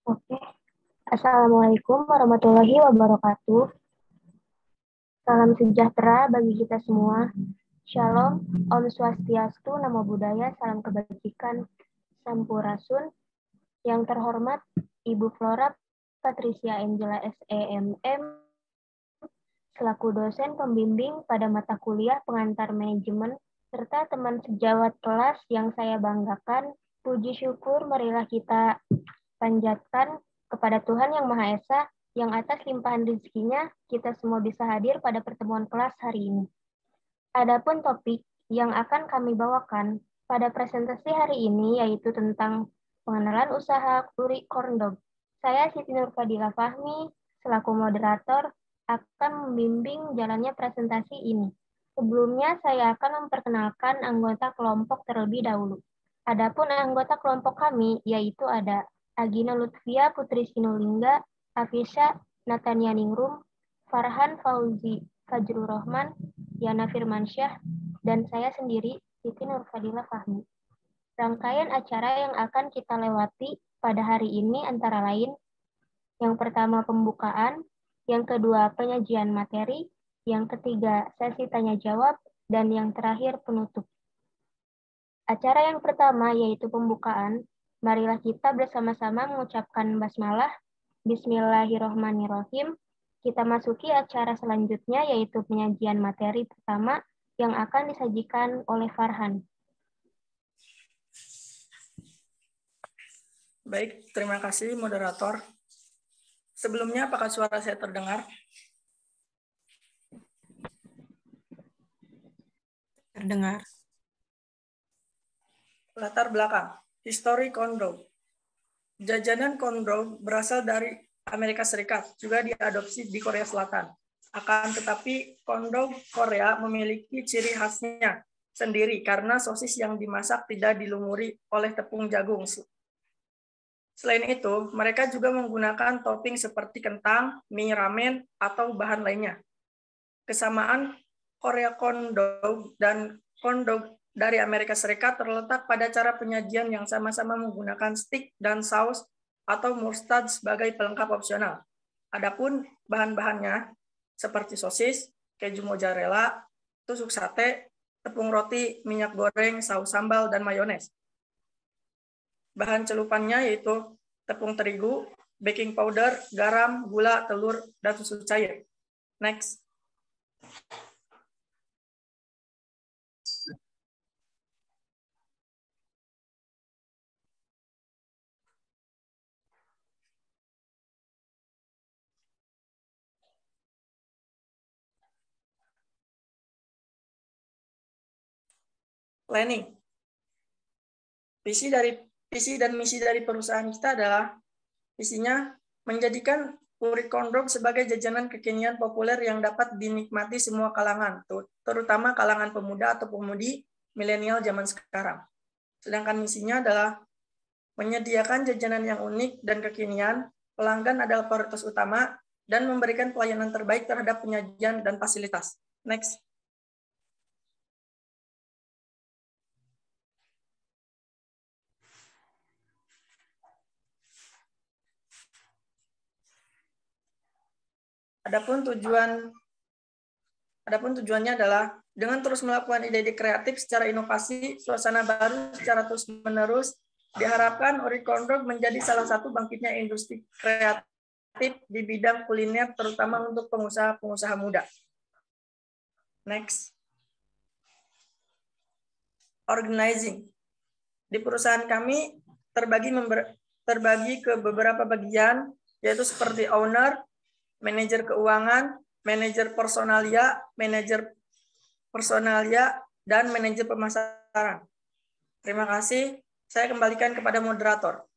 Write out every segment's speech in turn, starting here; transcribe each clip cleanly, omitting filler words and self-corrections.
Oke, Assalamualaikum warahmatullahi wabarakatuh. Salam sejahtera bagi kita semua. Shalom, Om Swastiastu, Namo Buddhaya, Salam Kebajikan, Sampurasun. Yang terhormat Ibu Flora Patricia Angela SEMM, selaku dosen pembimbing pada mata kuliah pengantar manajemen, serta teman sejawat kelas yang saya banggakan, puji syukur marilah kita panjatkan kepada Tuhan Yang Maha Esa, yang atas limpahan rezekinya kita semua bisa hadir pada pertemuan kelas hari ini. Adapun topik yang akan kami bawakan pada presentasi hari ini yaitu tentang pengenalan usaha Kuri Korndog. Saya Siti Nurfadila Fahmi selaku moderator akan membimbing jalannya presentasi ini. Sebelumnya saya akan memperkenalkan anggota kelompok terlebih dahulu. Adapun anggota kelompok kami yaitu ada Agina Lutfia Putri Sinulingga, Afisha Natania Ningrum, Farhan Fauzi Fajrul Rahman, Yana Firmansyah, dan saya sendiri, Siti Nurfadila Fahmi. Rangkaian acara yang akan kita lewati pada hari ini antara lain, yang pertama pembukaan, yang kedua penyajian materi, yang ketiga sesi tanya-jawab, dan yang terakhir penutup. Acara yang pertama yaitu pembukaan, marilah kita bersama-sama mengucapkan basmalah, Bismillahirrohmanirrohim. Kita masuki acara selanjutnya yaitu penyajian materi pertama yang akan disajikan oleh Farhan. Baik, terima kasih moderator. Sebelumnya, apakah suara saya terdengar? Terdengar. Latar belakang, histori corn. Jajanan corn berasal dari Amerika Serikat, juga diadopsi di Korea Selatan. Akan tetapi, corn Korea memiliki ciri khasnya sendiri karena sosis yang dimasak tidak dilumuri oleh tepung jagung. Selain itu, mereka juga menggunakan topping seperti kentang, mie ramen, atau bahan lainnya. Kesamaan Korea corn dog dan corn dog dari Amerika Serikat terletak pada cara penyajian yang sama-sama menggunakan stick dan saus atau mustard sebagai pelengkap opsional. Adapun bahan-bahannya seperti sosis, keju mozzarella, tusuk sate, tepung roti, minyak goreng, saus sambal, dan mayones. Bahan celupannya yaitu tepung terigu, baking powder, garam, gula, telur, dan susu cair. Next. Planning. Visi dan misi dari perusahaan kita adalah visinya menjadikan Puri Kondok sebagai jajanan kekinian populer yang dapat dinikmati semua kalangan, terutama kalangan pemuda atau pemudi milenial zaman sekarang. Sedangkan misinya adalah menyediakan jajanan yang unik dan kekinian, pelanggan adalah prioritas utama, dan memberikan pelayanan terbaik terhadap penyajian dan fasilitas. Next. Adapun tujuannya adalah dengan terus melakukan ide-ide kreatif secara inovasi, suasana baru secara terus-menerus, diharapkan Ori Kondok menjadi salah satu bangkitnya industri kreatif di bidang kuliner, terutama untuk pengusaha-pengusaha muda. Next. Organizing. Di perusahaan kami terbagi ke beberapa bagian, yaitu seperti owner, manajer keuangan, manajer personalia, dan manajer pemasaran. Terima kasih. Saya kembalikan kepada moderator.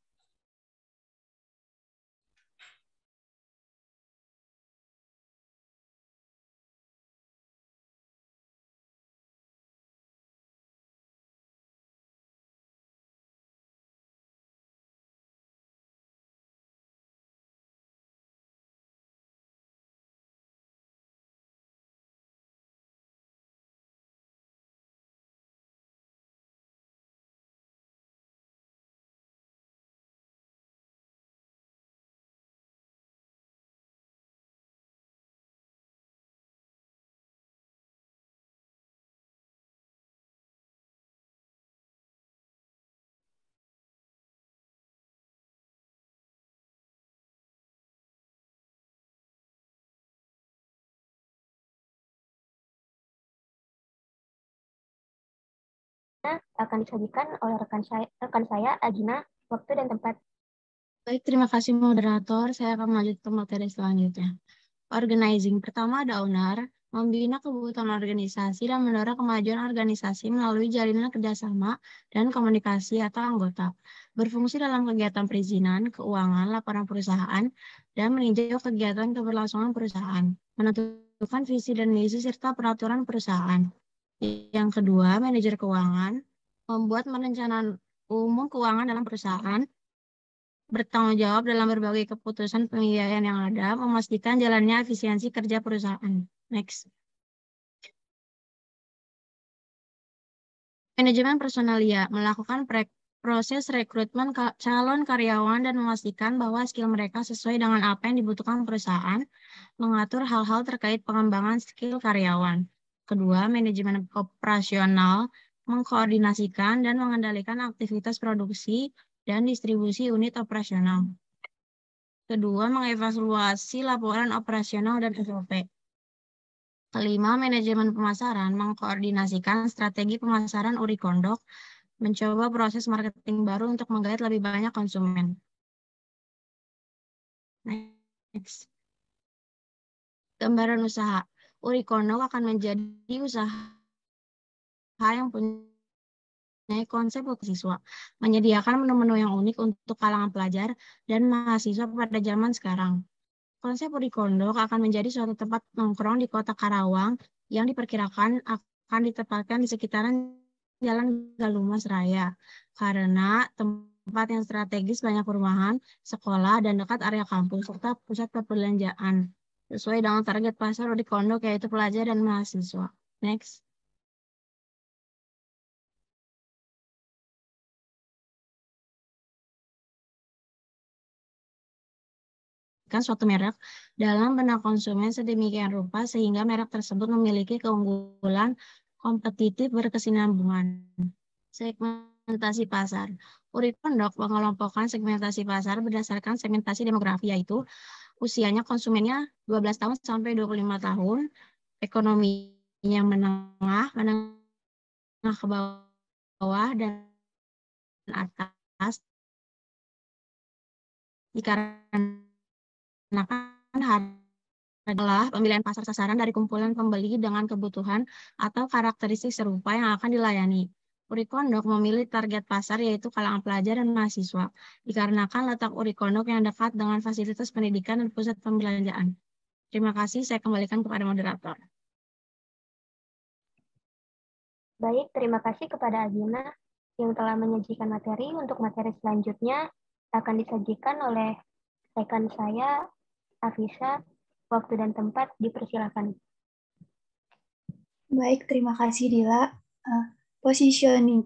akan disajikan oleh rekan saya Agina. Waktu dan tempat. Baik, terima kasih moderator. Saya akan melanjutkan ke materi selanjutnya. Organizing. Pertama ada owner, membina kebutuhan organisasi dan mendorong kemajuan organisasi melalui jalinan kerjasama dan komunikasi atau anggota. Berfungsi dalam kegiatan perizinan, keuangan, laporan perusahaan, dan meninjau kegiatan keberlangsungan perusahaan. Menentukan visi dan misi serta peraturan perusahaan. Yang kedua, manajer keuangan, membuat perencanaan umum keuangan dalam perusahaan, bertanggung jawab dalam berbagai keputusan pembiayaan yang ada, memastikan jalannya efisiensi kerja perusahaan. Next. Manajemen personalia, melakukan proses rekrutmen calon karyawan dan memastikan bahwa skill mereka sesuai dengan apa yang dibutuhkan perusahaan, mengatur hal-hal terkait pengembangan skill karyawan. Kedua, manajemen operasional, mengkoordinasikan dan mengendalikan aktivitas produksi dan distribusi unit operasional. Kedua, mengevaluasi laporan operasional dan SOP. Kelima, manajemen pemasaran, mengkoordinasikan strategi pemasaran Urikondok, mencoba proses marketing baru untuk menggait lebih banyak konsumen. Next. Gambaran usaha. Urikondok akan menjadi usaha yang punya konsep untuk siswa, menyediakan menu-menu yang unik untuk kalangan pelajar dan mahasiswa pada zaman sekarang. Konsep Urikondok akan menjadi suatu tempat nongkrong di kota Karawang yang diperkirakan akan ditempatkan di sekitaran Jalan Galumas Raya, karena tempat yang strategis banyak perumahan, sekolah, dan dekat area kampus, serta pusat perbelanjaan, sesuai dengan target pasar Urikondok yaitu pelajar dan mahasiswa. Next. Suatu merek dalam benak konsumen sedemikian rupa sehingga merek tersebut memiliki keunggulan kompetitif berkesinambungan. Segmentasi pasar. Urikondok mengelompokkan segmentasi pasar berdasarkan segmentasi demografi, yaitu usianya konsumennya 12 tahun sampai 25 tahun, ekonominya menengah ke bawah, dan atas. Dikarenakan adalah pemilihan pasar sasaran dari kumpulan pembeli dengan kebutuhan atau karakteristik serupa yang akan dilayani. Urikondok memilih target pasar yaitu kalangan pelajar dan mahasiswa, dikarenakan letak Urikondok yang dekat dengan fasilitas pendidikan dan pusat pembelanjaan. Terima kasih, saya kembalikan kepada moderator. Baik, terima kasih kepada Agina yang telah menyajikan materi. Untuk materi selanjutnya akan disajikan oleh rekan saya, Afisa. Waktu dan tempat dipersilakan. Baik, terima kasih Dila. Positioning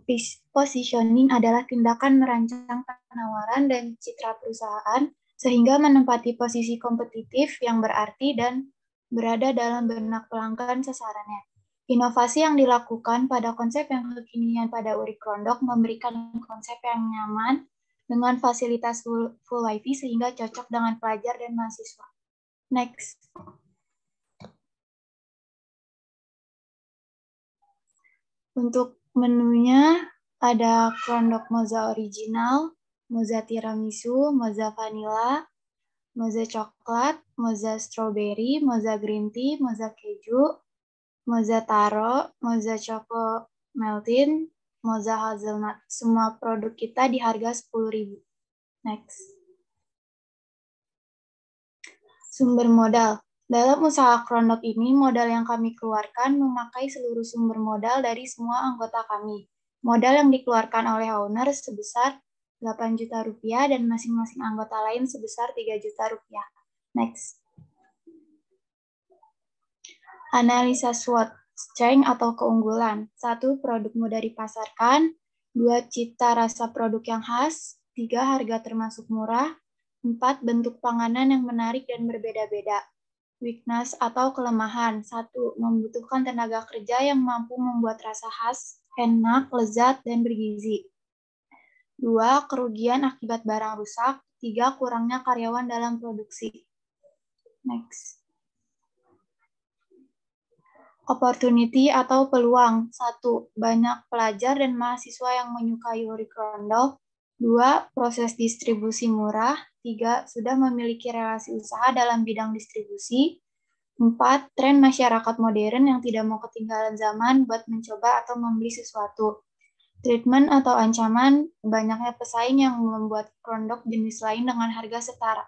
adalah tindakan merancang penawaran dan citra perusahaan sehingga menempati posisi kompetitif yang berarti dan berada dalam benak pelanggan sasarannya. Inovasi yang dilakukan pada konsep yang kekinian pada Urikondok memberikan konsep yang nyaman dengan fasilitas full wifi sehingga cocok dengan pelajar dan mahasiswa. Next. Untuk menunya ada Krondok Moza Original, Moza Tiramisu, Moza Vanilla, Moza Coklat, Moza Strawberry, Moza Green Tea, Moza Keju, Moza Taro, Moza Choco Meltin, Moza Hazelnut. Semua produk kita di harga 10.000. Next. Sumber modal. Dalam usaha Krondok ini, modal yang kami keluarkan memakai seluruh sumber modal dari semua anggota kami. Modal yang dikeluarkan oleh owner sebesar 8 juta rupiah dan masing-masing anggota lain sebesar 3 juta rupiah. Next. Analisa SWOT, strength atau keunggulan. 1. Produk mudah dipasarkan. 2. Cita rasa produk yang khas. 3. Harga termasuk murah. 4. Bentuk panganan yang menarik dan berbeda-beda. Weakness atau kelemahan. 1. Membutuhkan tenaga kerja yang mampu membuat rasa khas, enak, lezat, dan bergizi. 2. Kerugian akibat barang rusak. 3. Kurangnya karyawan dalam produksi. Next. Opportunity atau peluang. 1. Banyak pelajar dan mahasiswa yang menyukai Uri Krondok. 2. Proses distribusi murah. 3. Sudah memiliki relasi usaha dalam bidang distribusi. 4. Tren masyarakat modern yang tidak mau ketinggalan zaman buat mencoba atau membeli sesuatu. Treatment atau ancaman, banyaknya pesaing yang membuat Krondok jenis lain dengan harga setara.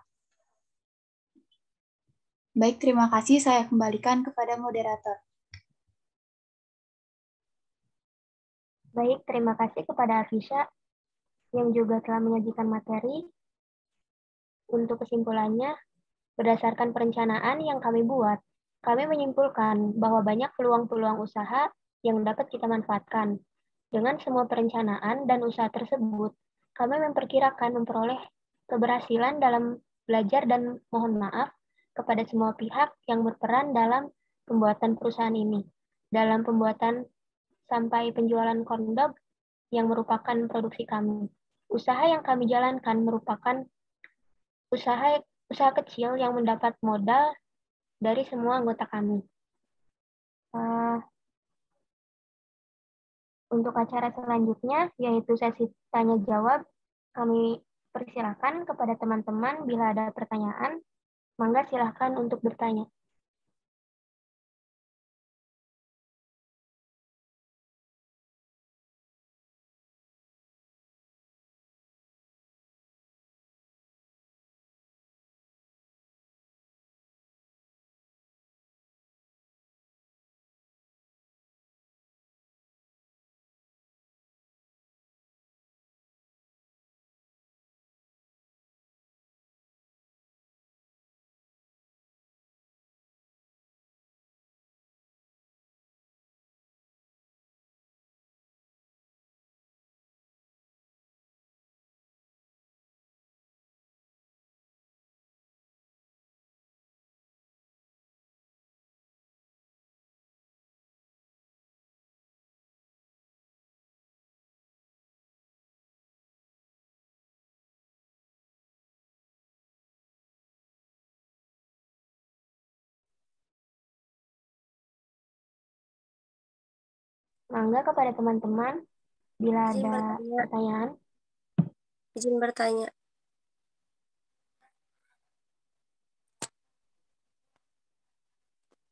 Baik, terima kasih. Saya kembalikan kepada moderator. Baik, terima kasih kepada Afisha yang juga telah menyajikan materi. Untuk kesimpulannya, berdasarkan perencanaan yang kami buat, kami menyimpulkan bahwa banyak peluang-peluang usaha yang dapat kita manfaatkan. Dengan semua perencanaan dan usaha tersebut, kami memperkirakan memperoleh keberhasilan dalam belajar dan mohon maaf kepada semua pihak yang berperan dalam pembuatan perusahaan ini. Dalam pembuatan sampai penjualan kondom yang merupakan produksi kami. Usaha yang kami jalankan merupakan usaha kecil yang mendapat modal dari semua anggota kami. Untuk acara selanjutnya, yaitu sesi tanya-jawab, kami persilakan kepada teman-teman bila ada pertanyaan, mangga silakan untuk bertanya. Mangga kepada teman-teman, bila ada pertanyaan. Izin bertanya.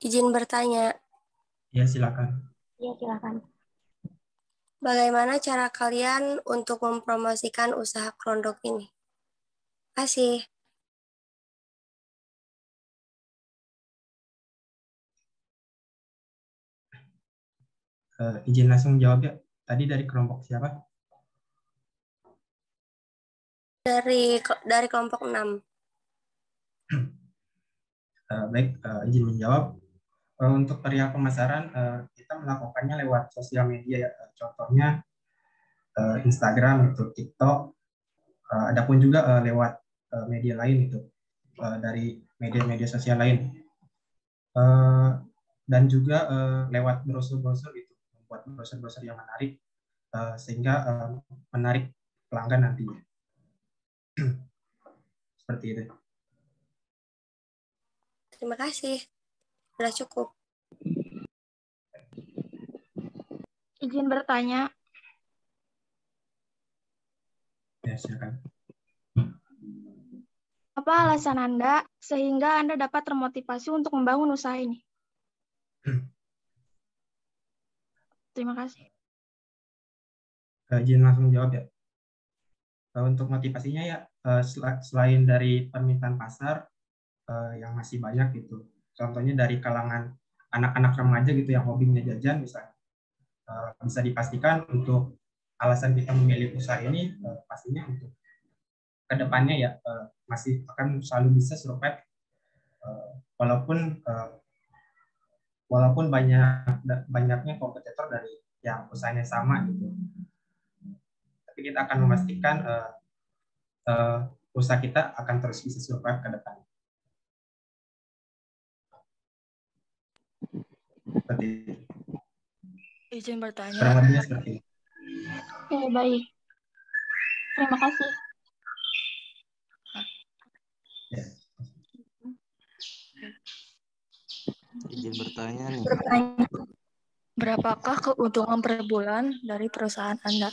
Izin bertanya. Ya, silakan. Ya, silakan. Bagaimana cara kalian untuk mempromosikan usaha Krondok ini? Terima kasih. Izin langsung jawab ya. Tadi dari kelompok siapa? Dari kelompok 6. Baik, izin menjawab. Untuk perihal pemasaran, kita melakukannya lewat sosial media ya. Contohnya Instagram, itu TikTok. Adapun juga lewat media lain itu dari media-media sosial lain. Dan juga lewat brosur-brosur itu, membuat brosur-brosur yang menarik sehingga menarik pelanggan nantinya. Seperti itu. Terima kasih. Sudah cukup. Izin bertanya. Ya, silakan. Apa alasan Anda sehingga Anda dapat termotivasi untuk membangun usaha ini? Terima kasih. Izin langsung jawab ya. Untuk motivasinya ya, selain dari permintaan pasar yang masih banyak gitu. Contohnya dari kalangan anak-anak remaja gitu yang hobinya jajan misalnya. Bisa dipastikan untuk alasan kita memilih usaha ini pastinya untuk kedepannya ya masih akan selalu bisa survive walaupun banyaknya kompetitor dari yang usahanya sama gitu. Tapi kita akan memastikan usaha kita akan terus bisa survive ke depan. Seperti itu. Izin bertanya. Kurang lebihnya seperti itu. Oke, baik. Terima kasih. Ya. Izin bertanya nih. Berapakah keuntungan per bulan dari perusahaan Anda?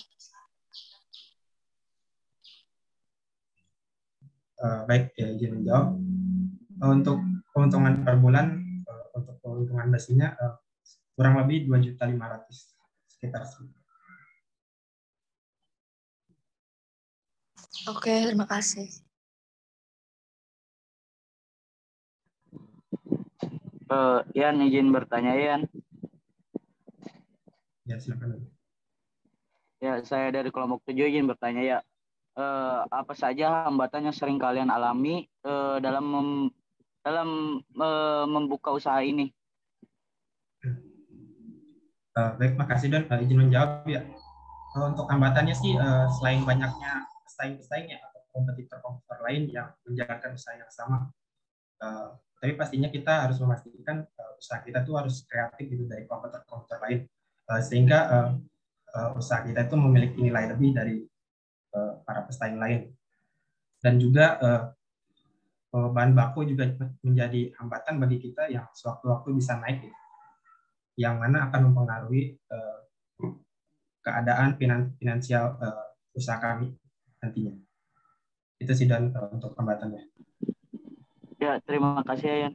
Baik, ya, izin menjawab. Untuk keuntungan per bulan, untuk keuntungan bersihnya kurang lebih 2.500.000 sekitar. Oke, terima kasih. Ian, izin bertanya, Ian. Ya, silakan. Ya, saya dari kelompok 7 izin bertanya ya. Apa saja hambatan yang sering kalian alami dalam membuka usaha ini? Baik, makasih Don. Izin menjawab ya. Untuk hambatannya sih selain banyaknya pesaing-pesaing ya atau kompetitor-kompetitor lain yang menjalankan usaha yang sama, tapi pastinya kita harus memastikan usaha kita tuh harus kreatif gitu dari kompetitor-kompetitor lain, sehingga usaha kita itu memiliki nilai lebih dari para pesaing lain. Dan juga bahan baku juga menjadi hambatan bagi kita yang sewaktu-waktu bisa naik, gitu, yang mana akan mempengaruhi keadaan finansial usaha kami nantinya. Itu sih Dan untuk hambatannya. Ya, terima kasih Ian.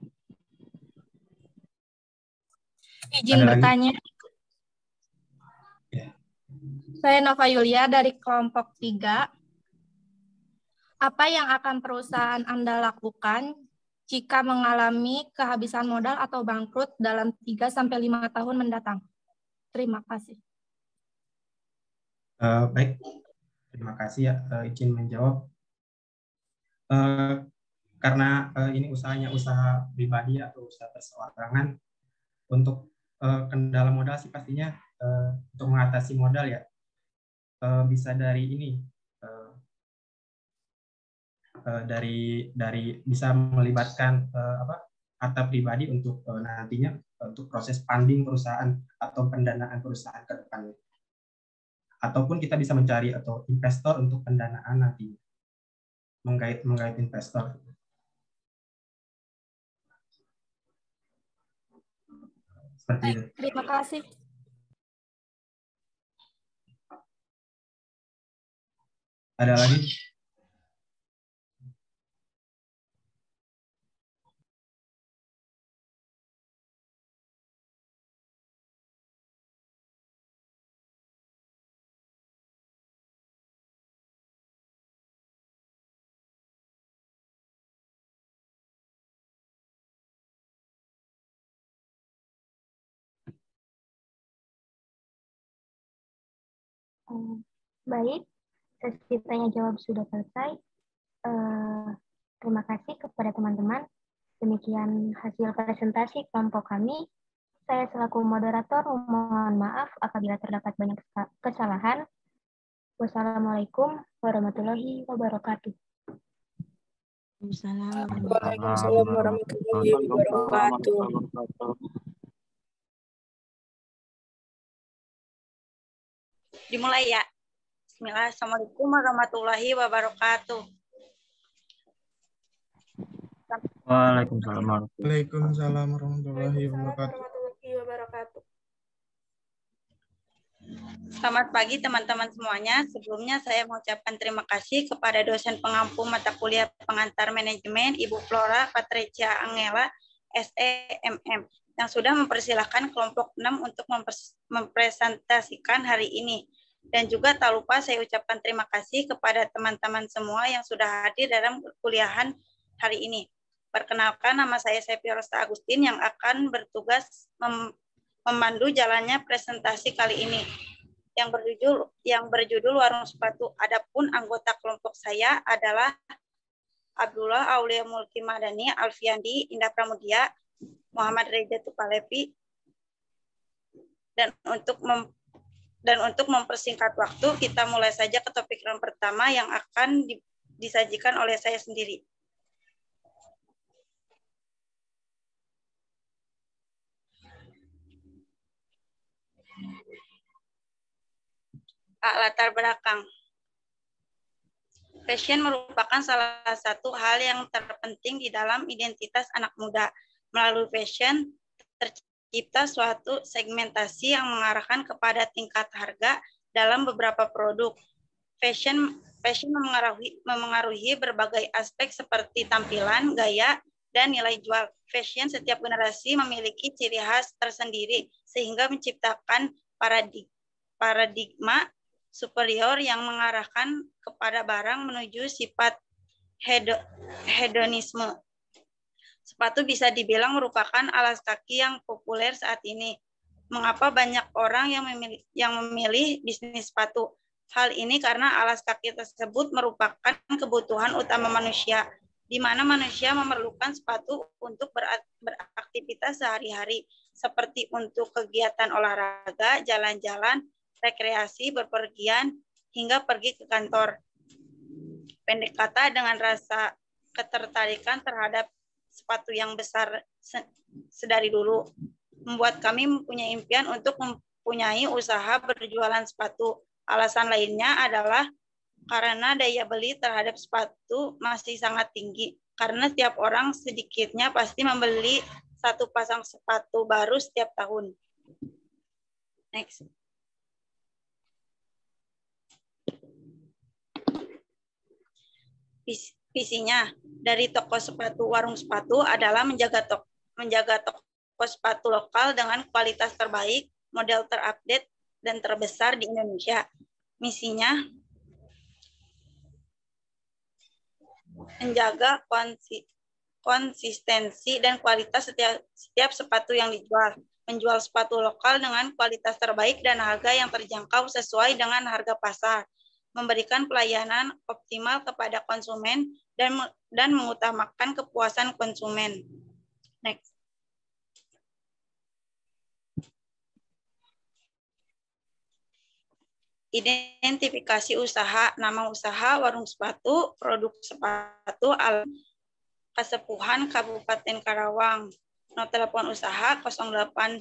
Izin bertanya. Ya. Saya Nova Yulia dari kelompok 3. Apa yang akan perusahaan Anda lakukan jika mengalami kehabisan modal atau bangkrut dalam 3-5 tahun mendatang? Terima kasih. Baik, terima kasih ya. Izin menjawab. Karena ini usahanya usaha pribadi atau usaha perseorangan, untuk kendala modal sih pastinya untuk mengatasi modal ya bisa dari ini. Dari bisa melibatkan harta pribadi untuk nantinya untuk proses funding perusahaan atau pendanaan perusahaan ke depannya, ataupun kita bisa mencari atau investor untuk pendanaan nanti, menggait investor. Seperti itu. Terima kasih. Ada lagi? Baik, sesi tanya jawab sudah selesai. Terima kasih kepada teman-teman. Demikian hasil presentasi kelompok kami. Saya selaku moderator mohon maaf apabila terdapat banyak kesalahan. Wassalamualaikum warahmatullahi wabarakatuh. Waalaikumsalam warahmatullahi wabarakatuh. Dimulai ya. Bismillah. Assalamualaikum warahmatullahi wabarakatuh. Waalaikumsalam warahmatullahi wabarakatuh. Selamat pagi teman-teman semuanya. Sebelumnya saya mengucapkan terima kasih kepada dosen pengampu mata kuliah pengantar manajemen Ibu Flora Patrecia Angela SEMM yang sudah mempersilahkan kelompok 6 untuk mempresentasikan hari ini. Dan juga tak lupa saya ucapkan terima kasih kepada teman-teman semua yang sudah hadir dalam kuliahan hari ini. Perkenalkan, nama saya Sepi Rosta Agustin yang akan bertugas memandu jalannya presentasi kali ini yang berjudul Warung Sepatu. Adapun anggota kelompok saya adalah Abdullah Aulia Mulki Madani, Alfiandi Indah Pramudia, Muhammad Reza Tupalepi. Dan untuk mempersingkat waktu, kita mulai saja ke topik yang pertama yang akan disajikan oleh saya sendiri. Latar belakang. Fashion merupakan salah satu hal yang terpenting di dalam identitas anak muda. Melalui fashion, tercipta suatu segmentasi yang mengarahkan kepada tingkat harga dalam beberapa produk. Fashion memengaruhi berbagai aspek seperti tampilan, gaya, dan nilai jual. Fashion setiap generasi memiliki ciri khas tersendiri sehingga menciptakan paradigma superior yang mengarahkan kepada barang menuju sifat hedonisme. Sepatu bisa dibilang merupakan alas kaki yang populer saat ini. Mengapa banyak orang yang memilih bisnis sepatu? Hal ini karena alas kaki tersebut merupakan kebutuhan utama manusia, di mana manusia memerlukan sepatu untuk beraktivitas sehari-hari, seperti untuk kegiatan olahraga, jalan-jalan, rekreasi, berpergian, hingga pergi ke kantor. Pendek kata, dengan rasa ketertarikan terhadap sepatu yang besar sedari dulu, membuat kami mempunyai impian untuk mempunyai usaha berjualan sepatu. Alasan lainnya adalah karena daya beli terhadap sepatu masih sangat tinggi, karena setiap orang sedikitnya pasti membeli satu pasang sepatu baru setiap tahun. Next. Visinya dari toko sepatu warung sepatu adalah menjaga toko sepatu lokal dengan kualitas terbaik, model terupdate, dan terbesar di Indonesia. Misinya menjaga konsistensi dan kualitas setiap sepatu yang dijual. Menjual sepatu lokal dengan kualitas terbaik dan harga yang terjangkau sesuai dengan harga pasar. Memberikan pelayanan optimal kepada konsumen dan mengutamakan kepuasan konsumen. Next. Identifikasi usaha, nama usaha, warung sepatu, produk sepatu, Kasepuhan Kabupaten Karawang. Nomor telepon usaha 0812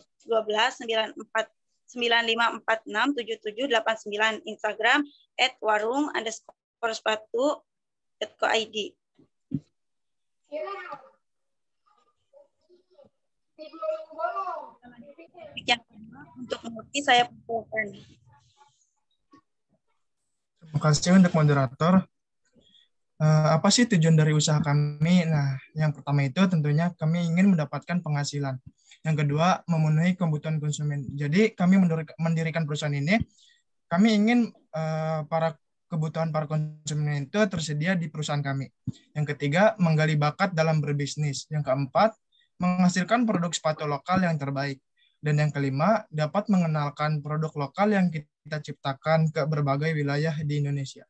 95467789, Instagram @warung_sepatu.co.id. Untuk mengerti saya persilakan. Terima kasih untuk moderator. Apa sih tujuan dari usaha kami? Nah, yang pertama itu tentunya kami ingin mendapatkan penghasilan. Yang kedua, memenuhi kebutuhan konsumen. Jadi kami mendirikan perusahaan ini, kami ingin kebutuhan para konsumen itu tersedia di perusahaan kami. Yang ketiga, menggali bakat dalam berbisnis. Yang keempat, menghasilkan produk sepatu lokal yang terbaik. Dan yang kelima, dapat mengenalkan produk lokal yang kita ciptakan ke berbagai wilayah di Indonesia.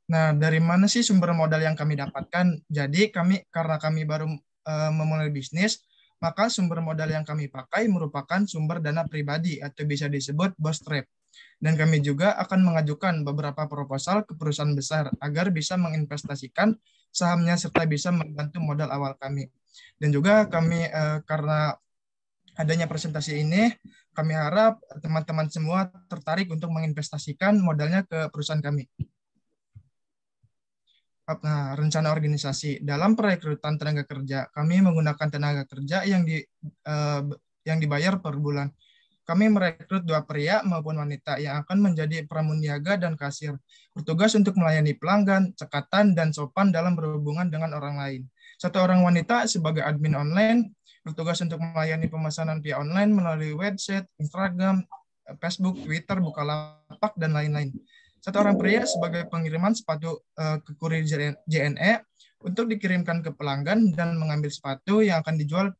Nah, dari mana sih sumber modal yang kami dapatkan? Jadi karena kami baru memulai bisnis, maka sumber modal yang kami pakai merupakan sumber dana pribadi atau bisa disebut bootstrap. Dan kami juga akan mengajukan beberapa proposal ke perusahaan besar agar bisa menginvestasikan sahamnya serta bisa membantu modal awal kami. Dan juga kami karena adanya presentasi ini, kami harap teman-teman semua tertarik untuk menginvestasikan modalnya ke perusahaan kami. Nah, rencana organisasi. Dalam perekrutan tenaga kerja, kami menggunakan tenaga kerja yang dibayar per bulan. Kami merekrut 2 pria maupun wanita yang akan menjadi pramuniaga dan kasir, bertugas untuk melayani pelanggan, cekatan, dan sopan dalam berhubungan dengan orang lain. 1 orang wanita sebagai admin online, bertugas untuk melayani pemesanan via online melalui website, Instagram, Facebook, Twitter, Bukalapak, dan lain-lain. 1 orang pria sebagai pengiriman sepatu ke kurir JNE untuk dikirimkan ke pelanggan dan mengambil sepatu yang akan dijual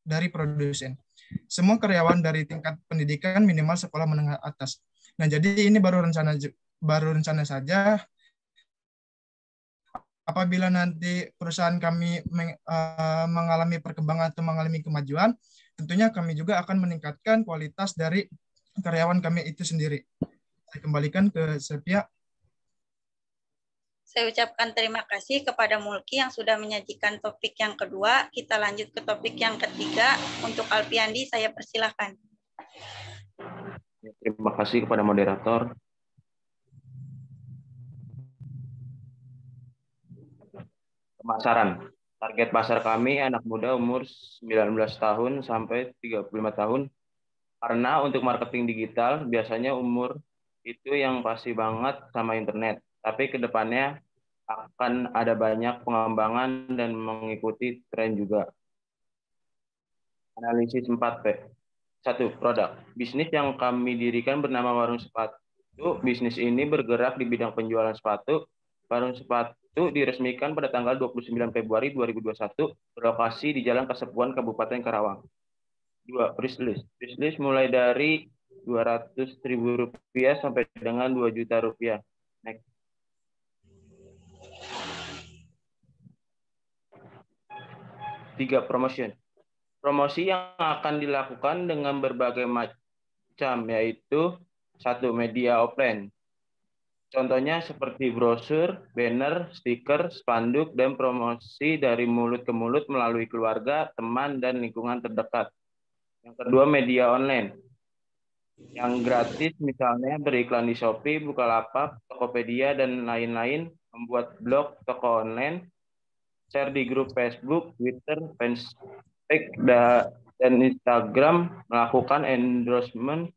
dari produsen. Semua karyawan dari tingkat pendidikan minimal sekolah menengah atas. Nah, jadi ini baru rencana saja. Apabila nanti perusahaan kami mengalami perkembangan atau mengalami kemajuan, tentunya kami juga akan meningkatkan kualitas dari karyawan kami itu sendiri. Saya kembalikan ke Sepia. Saya ucapkan terima kasih kepada Mulki yang sudah menyajikan topik yang kedua. Kita lanjut ke topik yang ketiga. Untuk Alfiandi, saya persilahkan. Terima kasih kepada moderator. Pemasaran. Target pasar kami anak muda umur 19 tahun sampai 35 tahun. Karena untuk marketing digital biasanya umur itu yang pasti banget sama internet. Tapi kedepannya akan ada banyak pengembangan dan mengikuti tren juga. Analisis 4P. 1. Produk. Bisnis yang kami dirikan bernama Warung Sepatu. Bisnis ini bergerak di bidang penjualan sepatu. Warung Sepatu diresmikan pada tanggal 29 Februari 2021, berlokasi di Jalan Kasepuhan, Kabupaten Karawang. 2. Price list. Price list mulai dari Rp200.000 sampai dengan Rp2 juta. Next. 3. Promotion. Promosi yang akan dilakukan dengan berbagai macam, yaitu 1. Media offline. Contohnya seperti brosur, banner, stiker, spanduk, dan promosi dari mulut ke mulut melalui keluarga, teman, dan lingkungan terdekat. Yang kedua, media online. Yang gratis misalnya beriklan di Shopee, Bukalapak, Tokopedia, dan lain-lain, membuat blog, toko online, share di grup Facebook, Twitter, fanspage, dan Instagram, melakukan endorsement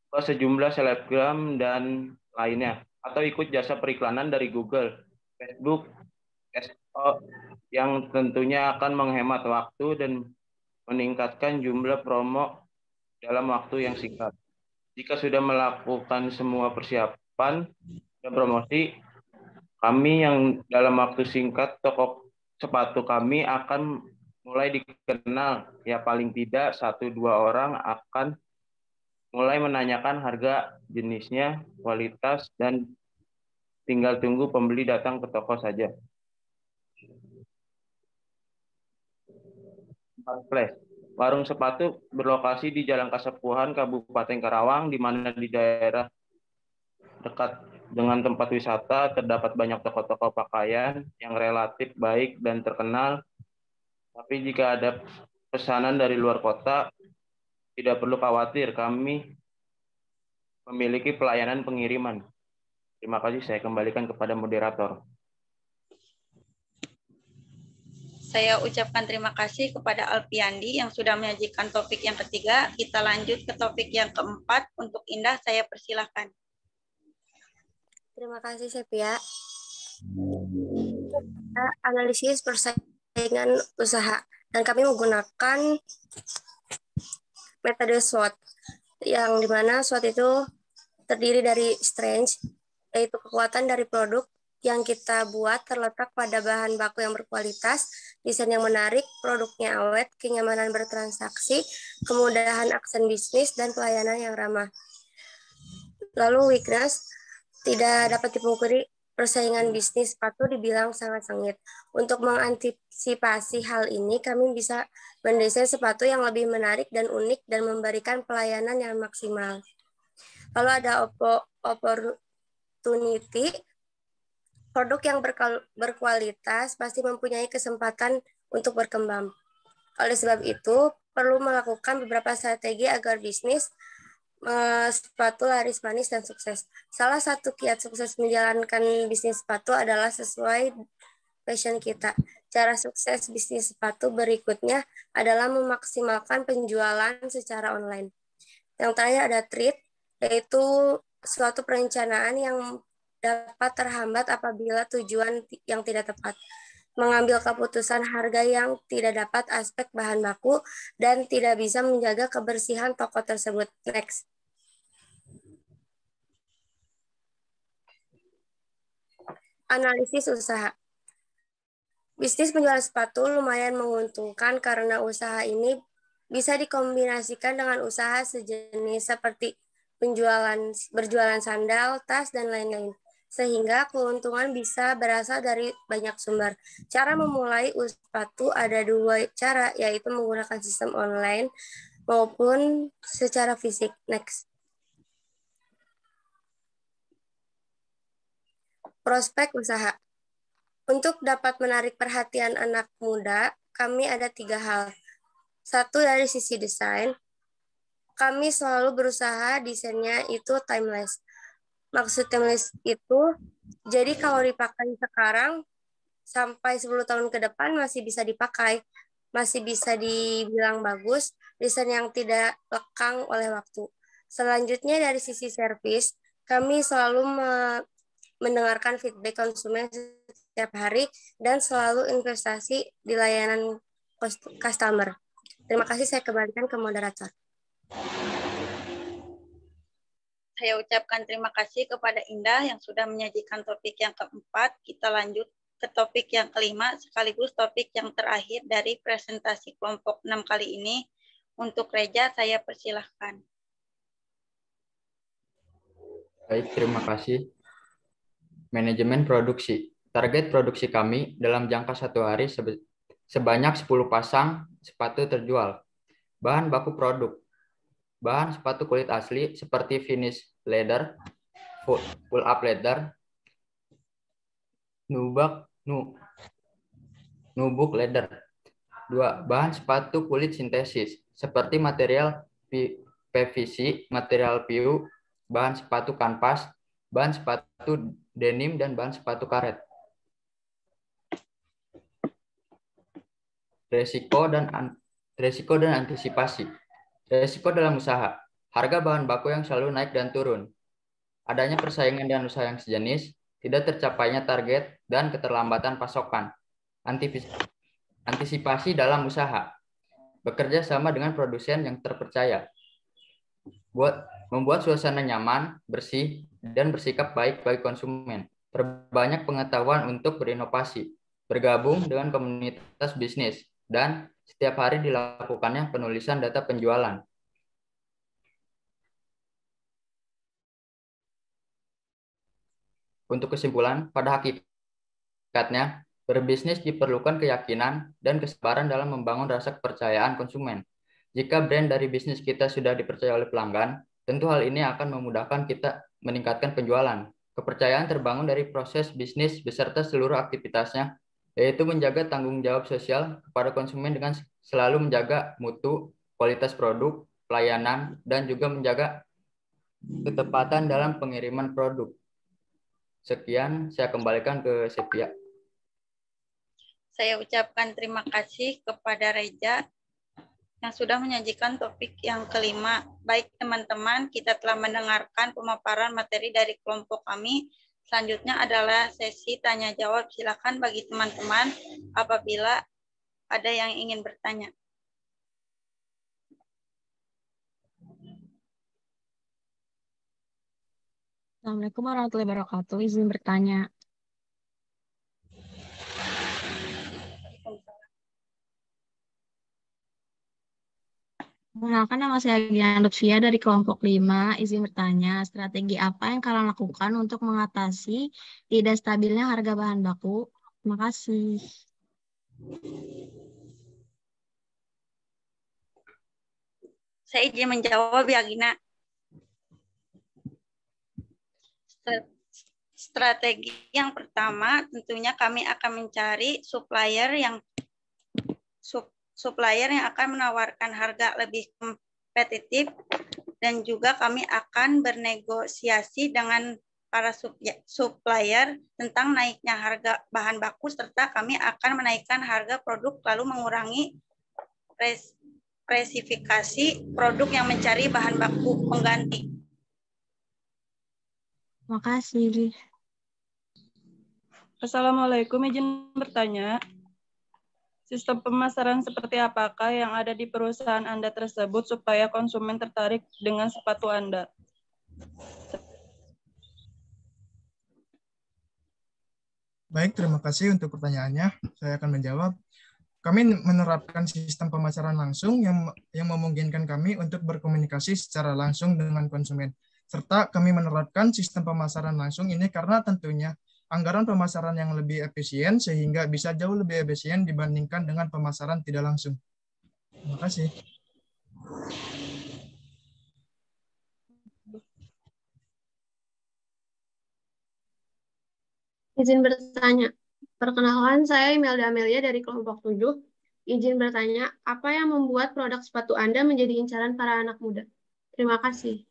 ke sejumlah selebgram dan lainnya, atau ikut jasa periklanan dari Google, Facebook, SEO, yang tentunya akan menghemat waktu dan meningkatkan jumlah promo dalam waktu yang singkat. Jika sudah melakukan semua persiapan dan promosi, kami yang dalam waktu singkat toko sepatu kami akan mulai dikenal. Ya paling tidak 1-2 orang akan mulai menanyakan harga, jenisnya, kualitas, dan tinggal tunggu pembeli datang ke toko saja. 4 Flash. Warung sepatu berlokasi di Jalan Kasepuhan, Kabupaten Karawang, di mana di daerah dekat dengan tempat wisata terdapat banyak toko-toko pakaian yang relatif baik dan terkenal. Tapi jika ada pesanan dari luar kota, tidak perlu khawatir, kami memiliki pelayanan pengiriman. Terima kasih, saya kembalikan kepada moderator. Saya ucapkan terima kasih kepada Alfiandi yang sudah menyajikan topik yang ketiga. Kita lanjut ke topik yang keempat. Untuk Indah, saya persilahkan. Terima kasih, Sepia. Analisis persaingan usaha. Dan kami menggunakan metode SWOT, yang dimana SWOT itu terdiri dari strength, yaitu kekuatan dari produk yang kita buat terletak pada bahan baku yang berkualitas, desain yang menarik, produknya awet, kenyamanan bertransaksi, kemudahan aksen bisnis, dan pelayanan yang ramah. Lalu weakness, tidak dapat dipungkiri, persaingan bisnis sepatu dibilang sangat sengit. Untuk mengantisipasi hal ini, kami bisa mendesain sepatu yang lebih menarik dan unik dan memberikan pelayanan yang maksimal. Lalu ada opportunity, produk yang berkualitas pasti mempunyai kesempatan untuk berkembang. Oleh sebab itu, perlu melakukan beberapa strategi agar bisnis sepatu laris manis dan sukses. Salah satu kiat sukses menjalankan bisnis sepatu adalah sesuai passion kita. Cara sukses bisnis sepatu berikutnya adalah memaksimalkan penjualan secara online. Yang terakhir ada treat, yaitu suatu perencanaan yang dapat terhambat apabila tujuan yang tidak tepat. Mengambil keputusan harga yang tidak dapat aspek bahan baku dan tidak bisa menjaga kebersihan toko tersebut. Next. Analisis usaha. Bisnis penjualan sepatu lumayan menguntungkan karena usaha ini bisa dikombinasikan dengan usaha sejenis seperti berjualan sandal, tas, dan lain-lain. Sehingga keuntungan bisa berasal dari banyak sumber. Cara memulai sepatu ada 2 cara, yaitu menggunakan sistem online maupun secara fisik. Next. Prospek usaha. Untuk dapat menarik perhatian anak muda, kami ada 3 hal. 1, dari sisi desain. Kami selalu berusaha desainnya itu timeless. Maksud timeless itu, jadi kalau dipakai sekarang, sampai 10 tahun ke depan masih bisa dipakai, masih bisa dibilang bagus, desain yang tidak lekang oleh waktu. Selanjutnya dari sisi servis, kami selalu mendengarkan feedback konsumen setiap hari dan selalu investasi di layanan customer. Terima kasih, saya kembalikan ke moderator. Saya ucapkan terima kasih kepada Indah yang sudah menyajikan topik yang keempat. Kita lanjut ke topik yang kelima, sekaligus topik yang terakhir dari presentasi kelompok 6 kali ini. Untuk Reja, saya persilahkan. Baik, terima kasih. Manajemen produksi. Target produksi kami dalam jangka 1 hari sebanyak 10 pasang sepatu terjual. Bahan baku produk. Bahan sepatu kulit asli seperti finish leather, pull up leather, nubuk leather. 2. Bahan sepatu kulit sintesis seperti material PVC, material PU, bahan sepatu kanvas, bahan sepatu denim, dan bahan sepatu karet. Resiko dan antisipasi. Resiko dalam usaha. Harga bahan baku yang selalu naik dan turun. Adanya persaingan dan usaha yang sejenis, tidak tercapainya target, dan keterlambatan pasokan. Antisipasi dalam usaha. Bekerja sama dengan produsen yang terpercaya. Membuat suasana nyaman, bersih, dan bersikap baik bagi konsumen. Perbanyak pengetahuan untuk berinovasi. Bergabung dengan komunitas bisnis. Dan setiap hari dilakukannya penulisan data penjualan. Untuk kesimpulan, pada hakikatnya, berbisnis diperlukan keyakinan dan kesabaran dalam membangun rasa kepercayaan konsumen. Jika brand dari bisnis kita sudah dipercaya oleh pelanggan, tentu hal ini akan memudahkan kita meningkatkan penjualan. Kepercayaan terbangun dari proses bisnis beserta seluruh aktivitasnya, yaitu menjaga tanggung jawab sosial kepada konsumen dengan selalu menjaga mutu, kualitas produk, pelayanan, dan juga menjaga ketepatan dalam pengiriman produk. Sekian, saya kembalikan ke Sepia. Saya ucapkan terima kasih kepada Reja yang sudah menyajikan topik yang kelima. Baik teman-teman, kita telah mendengarkan pemaparan materi dari kelompok kami. Selanjutnya adalah sesi tanya jawab. Silakan bagi teman-teman apabila ada yang ingin bertanya. Assalamualaikum warahmatullahi wabarakatuh. Izin bertanya. Perkenalkan, nama saya Gina Lutfia dari kelompok 5. Izin bertanya, strategi apa yang kalian lakukan untuk mengatasi tidak stabilnya harga bahan baku? Terima kasih. Saya izin menjawab ya, Gina. Strategi yang pertama, tentunya kami akan mencari supplier yang akan menawarkan harga lebih kompetitif, dan juga kami akan bernegosiasi dengan para supplier tentang naiknya harga bahan baku, serta kami akan menaikkan harga produk lalu mengurangi spesifikasi produk yang mencari bahan baku pengganti. Terima kasih. Assalamualaikum, izin bertanya. Sistem pemasaran seperti apakah yang ada di perusahaan Anda tersebut supaya konsumen tertarik dengan sepatu Anda? Baik, terima kasih untuk pertanyaannya. Saya akan menjawab. Kami menerapkan sistem pemasaran langsung yang memungkinkan kami untuk berkomunikasi secara langsung dengan konsumen. Serta kami menerapkan sistem pemasaran langsung ini karena tentunya anggaran pemasaran yang lebih efisien sehingga bisa jauh lebih efisien dibandingkan dengan pemasaran tidak langsung. Terima kasih. Izin bertanya. Perkenalkan, saya Imelda Amelia dari kelompok 7. Izin bertanya, apa yang membuat produk sepatu Anda menjadi incaran para anak muda? Terima kasih.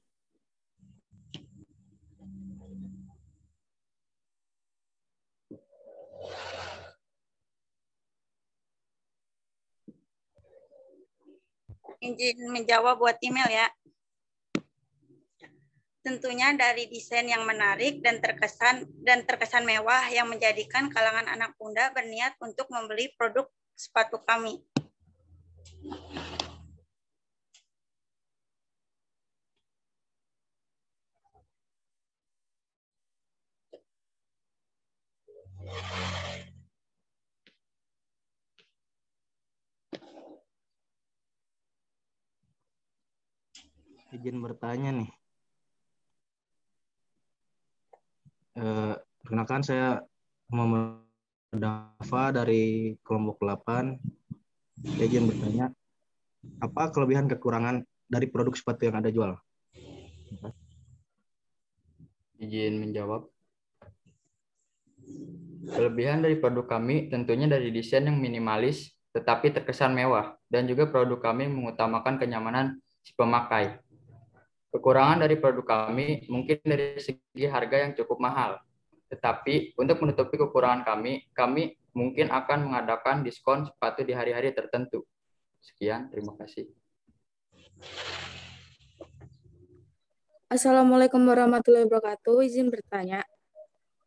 izin menjawab buat email ya. Tentunya dari desain yang menarik dan terkesan mewah yang menjadikan kalangan anak muda berniat untuk membeli produk sepatu kami. Izin bertanya nih. Perkenalkan saya Muhammad Dafa dari kelompok 8. Saya izin bertanya, apa kelebihan kekurangan dari produk sepatu yang Anda jual? Izin menjawab. Kelebihan dari produk kami tentunya dari desain yang minimalis tetapi terkesan mewah, dan juga produk kami mengutamakan kenyamanan si pemakai. Kekurangan dari produk kami mungkin dari segi harga yang cukup mahal. Tetapi untuk menutupi kekurangan kami mungkin akan mengadakan diskon sepatu di hari-hari tertentu. Sekian, terima kasih. Assalamualaikum warahmatullahi wabarakatuh. Izin bertanya,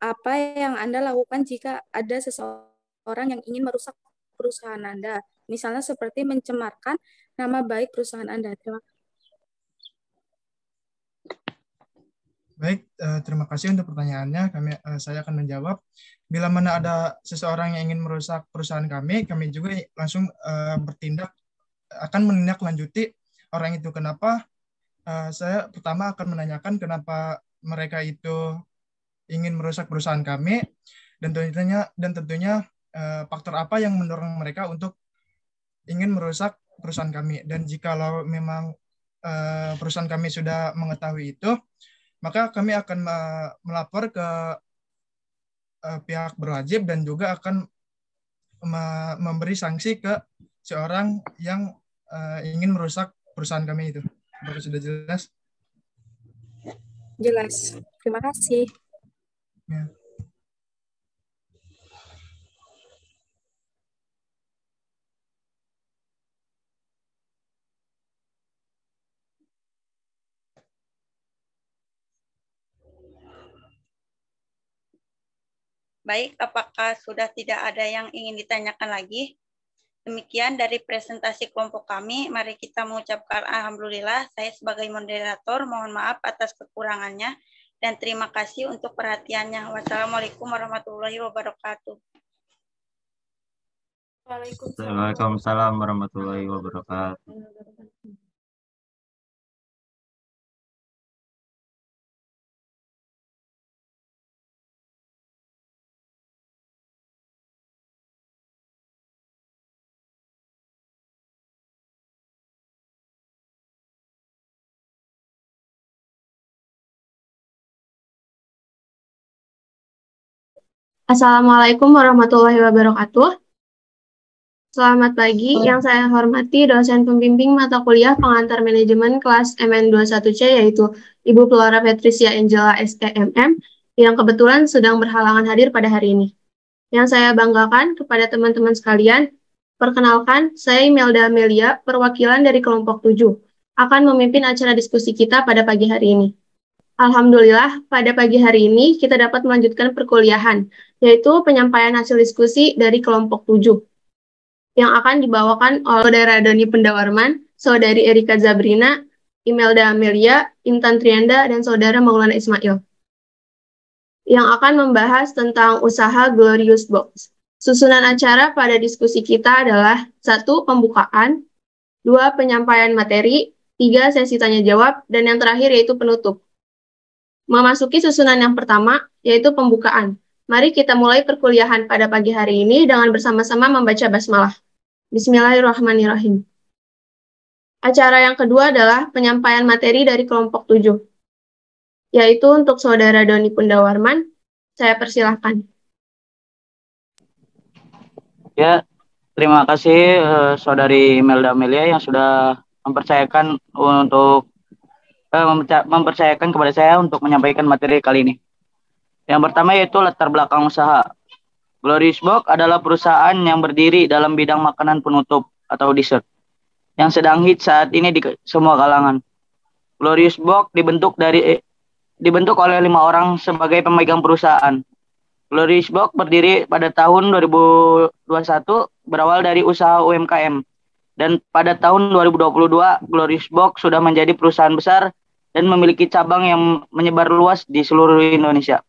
apa yang Anda lakukan jika ada seseorang yang ingin merusak perusahaan Anda? Misalnya seperti mencemarkan nama baik perusahaan Anda. Terima kasih. Baik, terima kasih untuk pertanyaannya. Saya akan menjawab. Bila mana ada seseorang yang ingin merusak perusahaan kami juga langsung akan menindaklanjuti orang itu. Kenapa? Saya pertama akan menanyakan kenapa mereka itu ingin merusak perusahaan kami, dan tentunya faktor apa yang mendorong mereka untuk ingin merusak perusahaan kami. Dan jikalau memang perusahaan kami sudah mengetahui itu, maka kami akan melapor ke pihak berwajib dan juga akan memberi sanksi ke seorang yang ingin merusak perusahaan kami itu. Apakah sudah jelas? Jelas. Terima kasih. Ya. Baik, apakah sudah tidak ada yang ingin ditanyakan lagi? Demikian dari presentasi kelompok kami. Mari kita mengucapkan alhamdulillah. Saya sebagai moderator mohon maaf atas kekurangannya dan terima kasih untuk perhatiannya. Wassalamualaikum warahmatullahi wabarakatuh. Waalaikumsalam warahmatullahi wabarakatuh. Assalamualaikum warahmatullahi wabarakatuh. Selamat pagi, yang saya hormati dosen pembimbing mata kuliah pengantar manajemen kelas MN21C yaitu Ibu Flora Patricia Angela SEMM yang kebetulan sedang berhalangan hadir pada hari ini. Yang saya banggakan kepada teman-teman sekalian, perkenalkan saya Imelda Amelia, perwakilan dari kelompok 7, akan memimpin acara diskusi kita pada pagi hari ini. Alhamdulillah, pada pagi hari ini kita dapat melanjutkan perkuliahan, yaitu penyampaian hasil diskusi dari kelompok 7, yang akan dibawakan oleh Saudara Doni Pendawarman, Saudari Erika Zabrina, Imelda Amelia, Intan Trianda, dan Saudara Maulana Ismail, yang akan membahas tentang usaha Glorious Box. Susunan acara pada diskusi kita adalah 1. Pembukaan, 2. Penyampaian materi, 3. Sesi tanya-jawab, dan yang terakhir yaitu penutup. Memasuki susunan yang pertama, yaitu pembukaan. Mari kita mulai perkuliahan pada pagi hari ini dengan bersama-sama membaca basmalah. Bismillahirrahmanirrahim. Acara yang kedua adalah penyampaian materi dari kelompok 7, yaitu untuk Saudara Doni Pundawarman. Saya persilahkan. Ya, terima kasih Saudari Imelda Amelia yang sudah mempercayakan kepada saya untuk menyampaikan materi kali ini. Yang pertama yaitu latar belakang usaha. Glorious Box adalah perusahaan yang berdiri dalam bidang makanan penutup atau dessert. yang sedang hit saat ini di semua kalangan. Glorious Box dibentuk oleh 5 orang sebagai pemegang perusahaan. Glorious Box berdiri pada tahun 2021 berawal dari usaha UMKM. Dan pada tahun 2022, Glorious Box sudah menjadi perusahaan besar dan memiliki cabang yang menyebar luas di seluruh Indonesia.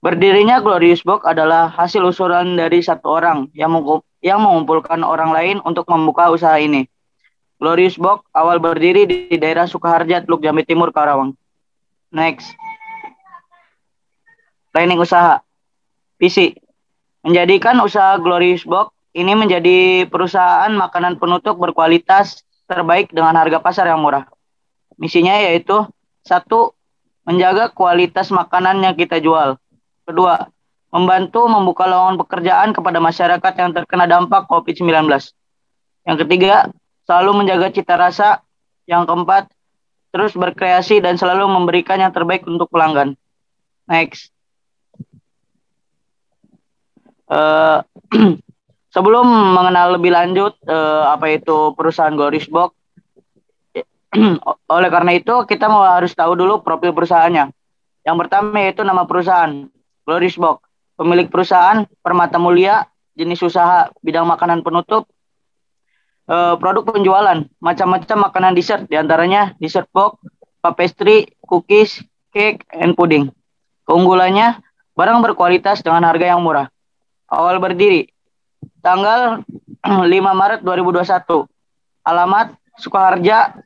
Berdirinya Glorious Box adalah hasil usulan dari satu orang yang mengumpulkan orang lain untuk membuka usaha ini. Glorious Box awal berdiri di daerah Sukaharja, Teluk Jambe Timur, Karawang. Next. Planning usaha. Visi. Menjadikan usaha Glorious Box ini menjadi perusahaan makanan penutup berkualitas terbaik dengan harga pasar yang murah. Misinya yaitu 1. Menjaga kualitas makanan yang kita jual. 2. Membantu membuka lowongan pekerjaan kepada masyarakat yang terkena dampak COVID-19. Yang ketiga, selalu menjaga cita rasa. Yang keempat, terus berkreasi dan selalu memberikan yang terbaik untuk pelanggan. Next. Sebelum mengenal lebih lanjut apa itu perusahaan Glorious Box, oleh karena itu kita harus tahu dulu profil perusahaannya. Yang pertama yaitu nama perusahaan, Glorious Box. Pemilik perusahaan, Permata Mulia, jenis usaha, bidang makanan penutup, produk penjualan, macam-macam makanan dessert, diantaranya dessert box, pastry, cookies, cake, and pudding. Keunggulannya, barang berkualitas dengan harga yang murah. Awal berdiri, tanggal 5 Maret 2021. Alamat, Sukaharja,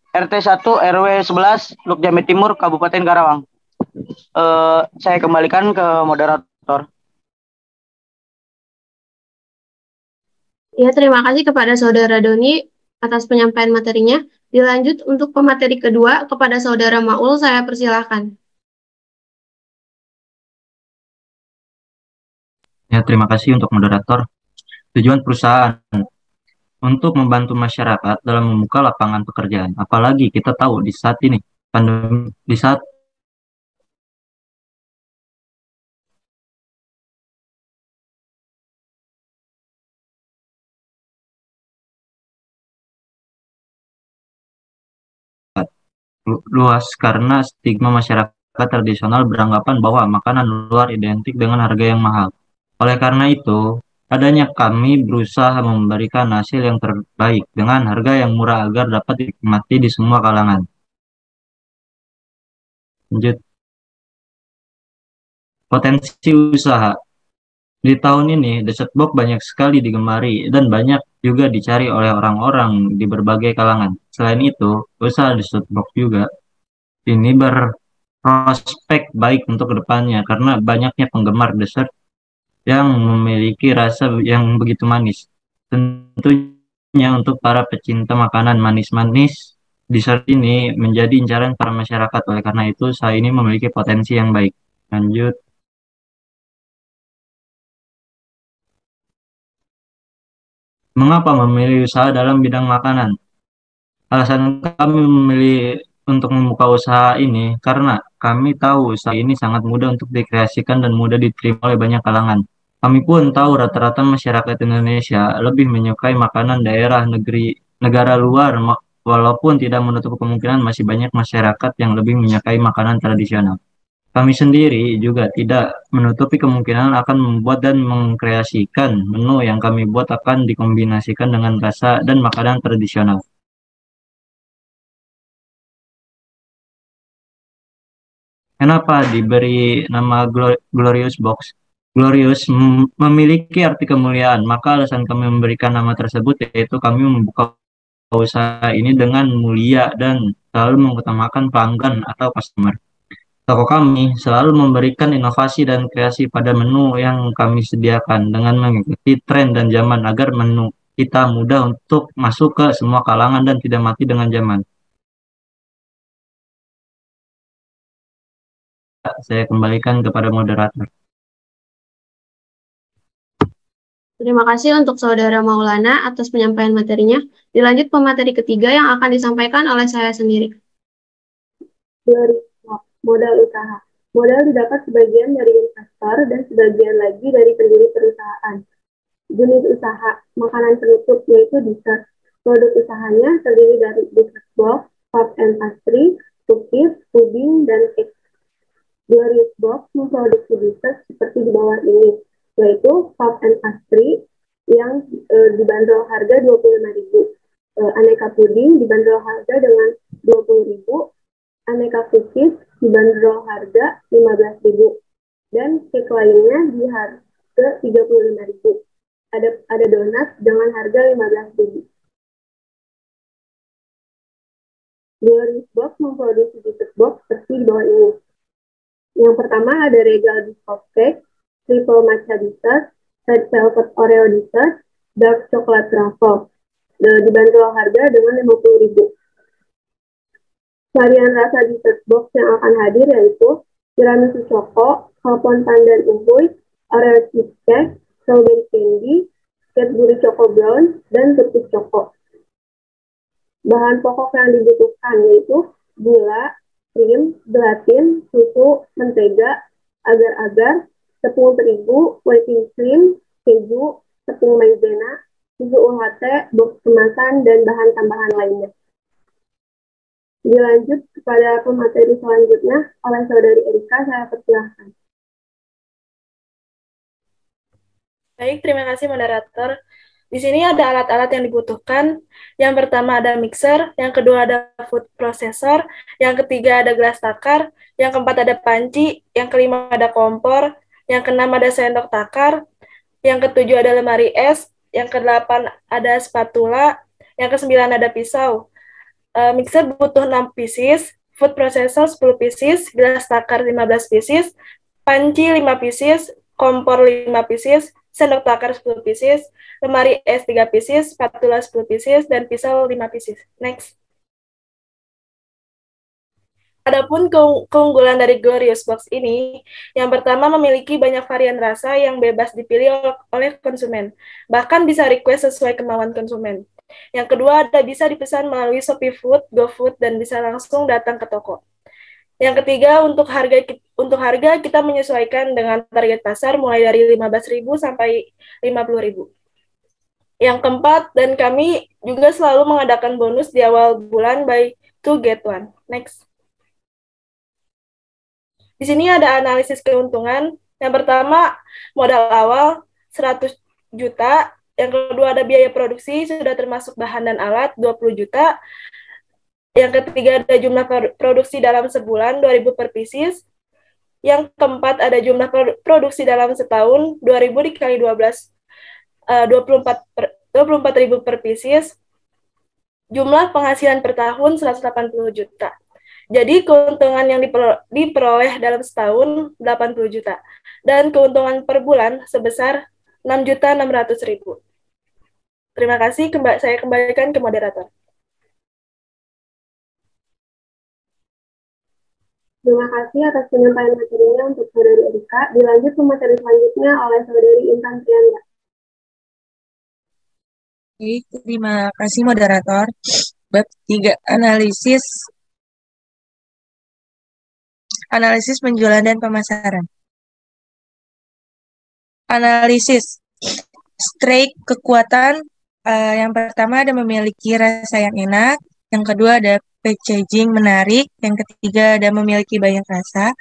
RT 1 RW 11, Teluk Jambe Timur, Kabupaten Karawang. Saya kembalikan ke moderator. Ya, terima kasih kepada Saudara Doni atas penyampaian materinya. Dilanjut untuk pemateri kedua kepada Saudara Maul, saya persilahkan. Ya, terima kasih untuk moderator. Tujuan perusahaan untuk membantu masyarakat dalam membuka lapangan pekerjaan. Apalagi kita tahu di saat ini pandemi, di saat luas karena stigma masyarakat tradisional beranggapan bahwa makanan luar identik dengan harga yang mahal. Oleh karena itu, adanya kami berusaha memberikan hasil yang terbaik dengan harga yang murah agar dapat dinikmati di semua kalangan. Lanjut. Potensi usaha. Di tahun ini, dessert box banyak sekali digemari dan banyak juga dicari oleh orang-orang di berbagai kalangan. Selain itu, usaha dessert box juga ini berprospek baik untuk kedepannya karena banyaknya penggemar dessert yang memiliki rasa yang begitu manis. Tentunya untuk para pecinta makanan manis-manis, dessert ini menjadi incaran para masyarakat. Oleh karena itu, saya ini memiliki potensi yang baik. Lanjut. Mengapa memilih usaha dalam bidang makanan? Alasan kami memilih untuk membuka usaha ini karena kami tahu usaha ini sangat mudah untuk dikreasikan dan mudah diterima oleh banyak kalangan. Kami pun tahu rata-rata masyarakat Indonesia lebih menyukai makanan daerah negara luar, walaupun tidak menutup kemungkinan masih banyak masyarakat yang lebih menyukai makanan tradisional. Kami sendiri juga tidak menutupi kemungkinan akan membuat dan mengkreasikan menu yang kami buat akan dikombinasikan dengan rasa dan makanan tradisional. Kenapa diberi nama Glorious Box? Glorious memiliki arti kemuliaan, maka alasan kami memberikan nama tersebut yaitu kami membuka usaha ini dengan mulia dan selalu mengutamakan pelanggan atau customer. Toko kami selalu memberikan inovasi dan kreasi pada menu yang kami sediakan dengan mengikuti tren dan zaman agar menu kita mudah untuk masuk ke semua kalangan dan tidak mati dengan zaman. Saya kembalikan kepada moderator. Terima kasih untuk Saudara Maulana atas penyampaian materinya. Dilanjut pemateri ketiga yang akan disampaikan oleh saya sendiri. Dari modal usaha. Modal didapat sebagian dari investor dan sebagian lagi dari pendiri perusahaan. Jenis usaha makanan penutup yaitu dessert. Produk usahanya terdiri dari dessert box, puff and pastry, cookies, puding, dan cake. Glorious Box memproduksi dessert seperti di bawah ini, yaitu puff and pastry yang dibanderol harga 25.000. Aneka puding dibanderol harga dengan 20.000. Aneka cookies dibanderol harga 15.000. Dan cake lainnya di harga 35.000. Ada donat dengan harga 15.000. Glorious Box memproduksi dessert box seperti di bawah ini. Yang pertama ada Regal Biscoff Cake, Triple Matcha Dessert, Red Velvet Oreo Dessert, Dark Chocolate Truffle. Dibanderol harga dengan 50.000. Varian rasa dessert box yang akan hadir yaitu tiramisu choco, halpon pandan uhuy, Oreo cheesecake, strawberry candy, Cadbury choco brown, dan cookies choco. Bahan pokok yang dibutuhkan yaitu gula, krim, gelatin, susu, mentega, agar-agar, tepung terigu, whipping cream, keju, tepung maizena, susu UHT, box kemasan, dan bahan tambahan lainnya. Dilanjut kepada pemateri selanjutnya oleh Saudari Erika, saya persilahkan. Baik, terima kasih moderator. Di sini ada alat-alat yang dibutuhkan. Yang pertama ada mixer, yang kedua ada food processor, yang ketiga ada gelas takar, yang keempat ada panci, yang kelima ada kompor, yang keenam ada sendok takar, yang ketujuh ada lemari es, yang kedelapan ada spatula, yang kesembilan ada pisau. Mixer butuh 6 pieces, food processor 10 pieces, gelas takar 15 pieces, panci 5 pieces, kompor 5 pieces, sendok takar 10 pieces, lemari es 3 pieces, spatula 10 pieces, dan pisau 5 pieces. Next. Adapun keunggulan dari Glorious Box ini, yang pertama memiliki banyak varian rasa yang bebas dipilih oleh konsumen, bahkan bisa request sesuai kemauan konsumen. Yang kedua, bisa dipesan melalui Shopee Food, GoFood, dan bisa langsung datang ke toko. Yang ketiga, untuk harga kita menyesuaikan dengan target pasar mulai dari 15.000 sampai 50.000. Yang keempat, dan kami juga selalu mengadakan bonus di awal bulan by 2 get 1. Next. Di sini ada analisis keuntungan. Yang pertama, modal awal 100 juta. Yang kedua ada biaya produksi, sudah termasuk bahan dan alat, 20 juta. Yang ketiga ada jumlah produksi dalam sebulan, 2.000 per pieces. Yang keempat ada jumlah produksi dalam setahun, 2.000 dikali 12, 24.000 per pieces. Jumlah penghasilan per tahun 180 juta. Jadi keuntungan yang diperoleh dalam setahun 80 juta. Dan keuntungan per bulan sebesar 6.600.000. Terima kasih, saya kembalikan ke moderator. Terima kasih atas penyampaian materinya untuk Saudari Erika. Dilanjut ke materi selanjutnya oleh Saudari Intan Trianda. Baik, terima kasih moderator. Bab 3, analisis penjualan dan pemasaran. Analisis strike kekuatan. Yang pertama ada memiliki rasa yang enak, yang kedua ada packaging menarik, yang ketiga ada memiliki banyak rasa.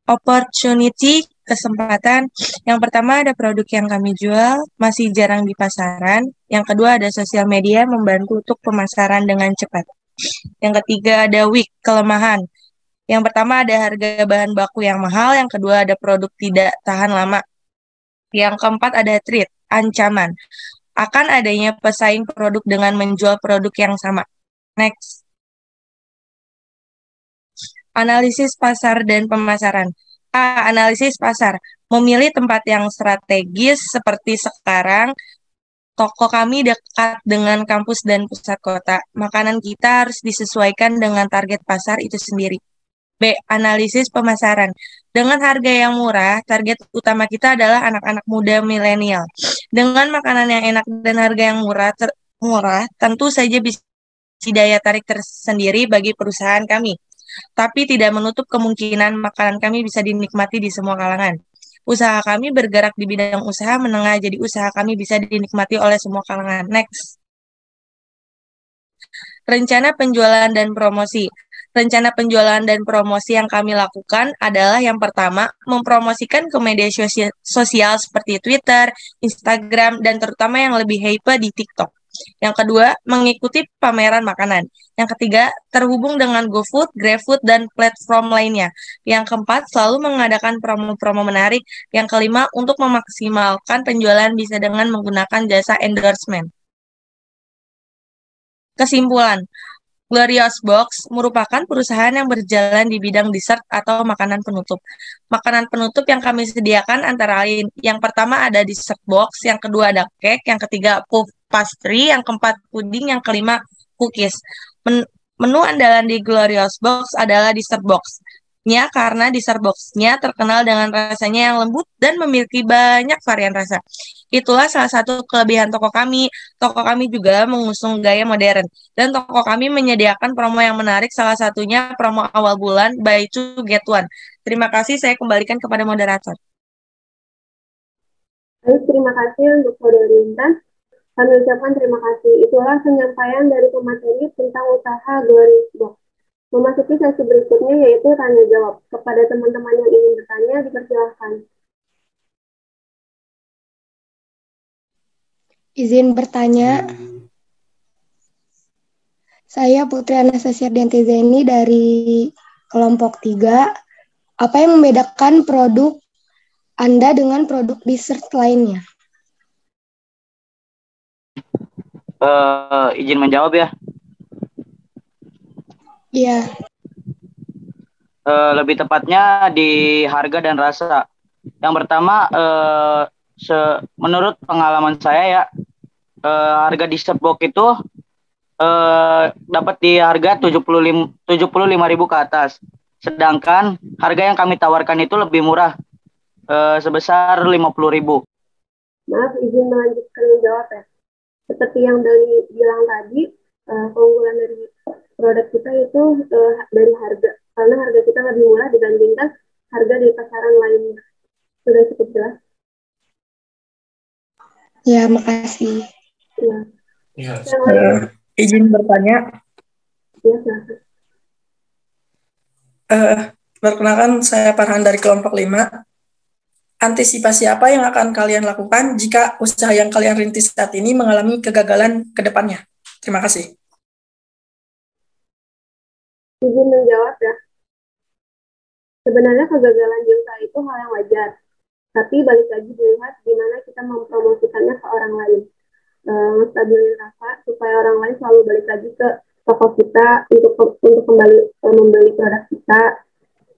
Opportunity, kesempatan. Yang pertama ada produk yang kami jual, masih jarang di pasaran. Yang kedua ada sosial media membantu untuk pemasaran dengan cepat. Yang ketiga ada weak, kelemahan. Yang pertama ada harga bahan baku yang mahal, yang kedua ada produk tidak tahan lama. Yang keempat ada threat, ancaman. Akan adanya pesaing produk dengan menjual produk yang sama. Next. Analisis pasar dan pemasaran. Analisis pasar. Memilih tempat yang strategis seperti sekarang. Toko kami dekat dengan kampus dan pusat kota. Makanan kita harus disesuaikan dengan target pasar itu sendiri. B. Analisis pemasaran. Dengan harga yang murah, target utama kita adalah anak-anak muda milenial. Dengan makanan yang enak dan harga yang murah, tentu saja bisa daya tarik tersendiri bagi perusahaan kami. Tapi tidak menutup kemungkinan makanan kami bisa dinikmati di semua kalangan. Usaha kami bergerak di bidang usaha menengah, jadi usaha kami bisa dinikmati oleh semua kalangan. Next. Rencana penjualan dan promosi. Rencana penjualan dan promosi yang kami lakukan adalah yang pertama, mempromosikan ke media sosial seperti Twitter, Instagram, dan terutama yang lebih hype di TikTok. Yang kedua, mengikuti pameran makanan. Yang ketiga, terhubung dengan GoFood, GrabFood, dan platform lainnya. Yang keempat, selalu mengadakan promo-promo menarik. Yang kelima, untuk memaksimalkan penjualan bisa dengan menggunakan jasa endorsement. Kesimpulan, Glorious Box merupakan perusahaan yang berjalan di bidang dessert atau makanan penutup. Makanan penutup yang kami sediakan antara lain, yang pertama ada dessert box, yang kedua ada cake, yang ketiga puff pastry, yang keempat puding, yang kelima cookies. Menu andalan di Glorious Box adalah dessert box-nya karena dessert box-nya terkenal dengan rasanya yang lembut dan memiliki banyak varian rasa. Itulah salah satu kelebihan toko kami. Toko kami juga mengusung gaya modern. Dan toko kami menyediakan promo yang menarik, salah satunya promo awal bulan buy two get one. Terima kasih, saya kembalikan kepada moderator. Baik, terima kasih untuk Saudari Intan. Kami ucapkan terima kasih. Itulah penyampaian dari pemateri tentang usaha Glorious Box. Memasuki sesi berikutnya yaitu tanya jawab. Kepada teman-teman yang ingin bertanya, dipersilahkan. Izin bertanya. Saya Putri Anastasia Diantizeni dari kelompok 3. Apa yang membedakan produk Anda dengan produk dessert lainnya? Izin menjawab ya. Iya. Lebih tepatnya di harga dan rasa. Yang pertama, menurut pengalaman saya ya, harga dessert box itu dapat di harga 75.000 ke atas. Sedangkan harga yang kami tawarkan itu lebih murah, sebesar 50.000. Maaf, izin melanjutkan menjawab ya. Seperti yang Dani bilang tadi, keunggulan dari produk kita itu dari harga. Karena harga kita lebih murah dibandingkan harga di pasaran lainnya. Sudah cukup jelas? Ya, makasih. Ya. Izin bertanya. Ya, silakan. Perkenalkan, saya Farhan dari kelompok 5. Antisipasi apa yang akan kalian lakukan jika usaha yang kalian rintis saat ini mengalami kegagalan ke depannya? Terima kasih. Izin menjawab ya. Sebenarnya kegagalan di usaha itu hal yang wajar. Tapi balik lagi dilihat gimana kita mempromosikannya ke orang lain. Menstabilin rasa supaya orang lain selalu balik lagi ke toko kita untuk kembali membeli produk kita.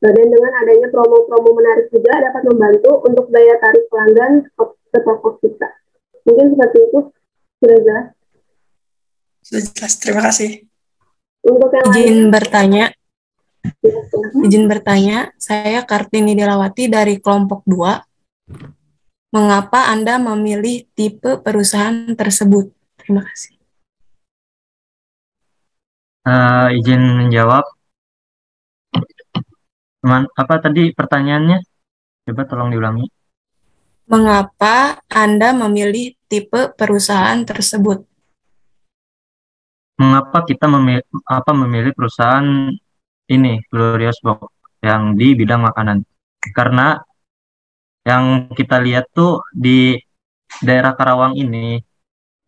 Dan dengan adanya promo-promo menarik juga dapat membantu untuk daya tarik pelanggan ke toko kita. Mungkin seperti itu. Sudah jelas? Sudah jelas, terima kasih. Untuk yang Izin bertanya, saya Kartini Dilawati dari kelompok 2. Mengapa Anda memilih tipe perusahaan tersebut? Terima kasih. Izin menjawab. Apa tadi pertanyaannya? Coba tolong diulangi. Mengapa Anda memilih tipe perusahaan tersebut? Mengapa kita memilih perusahaan ini, Glorious Box, yang di bidang makanan? Karena yang kita lihat tuh di daerah Karawang ini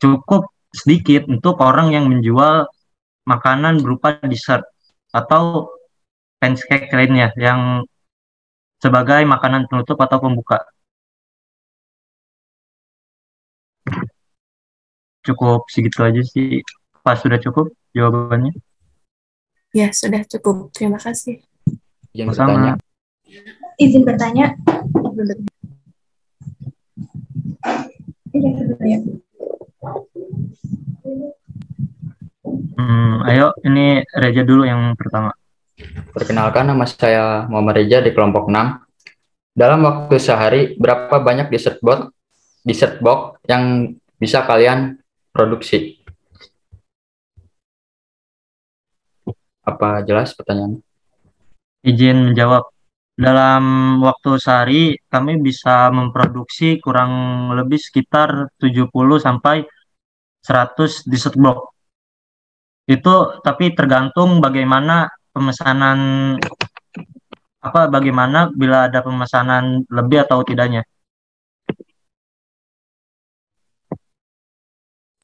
cukup sedikit untuk orang yang menjual makanan berupa dessert atau pancake lainnya yang sebagai makanan penutup atau pembuka. Cukup segitu aja sih. Pas sudah cukup jawabannya? Ya, sudah cukup. Terima kasih. Sama. Izin bertanya. Ayo, ini Reza dulu yang pertama. Perkenalkan, nama saya Muhammad Reza di kelompok 6. Dalam waktu sehari, berapa banyak dessert box yang bisa kalian produksi? Apa jelas pertanyaannya? Izin menjawab. dalam waktu sehari kami bisa memproduksi kurang lebih sekitar 70 sampai 100 dessert box. Itu tapi tergantung bagaimana pemesanan bagaimana bila ada pemesanan lebih atau tidaknya.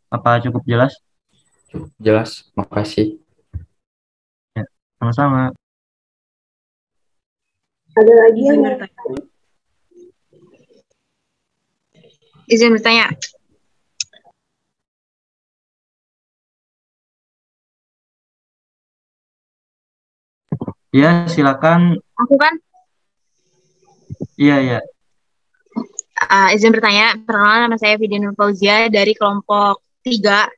Apa cukup jelas? Jelas, makasih. Ya, sama-sama. Ada lagi Izin yang bertanya. Izin bertanya. Ya, silakan. Aku kan Iya, iya. izin bertanya. Perkenalkan, nama saya Vidya Nur Fauzia dari kelompok 3.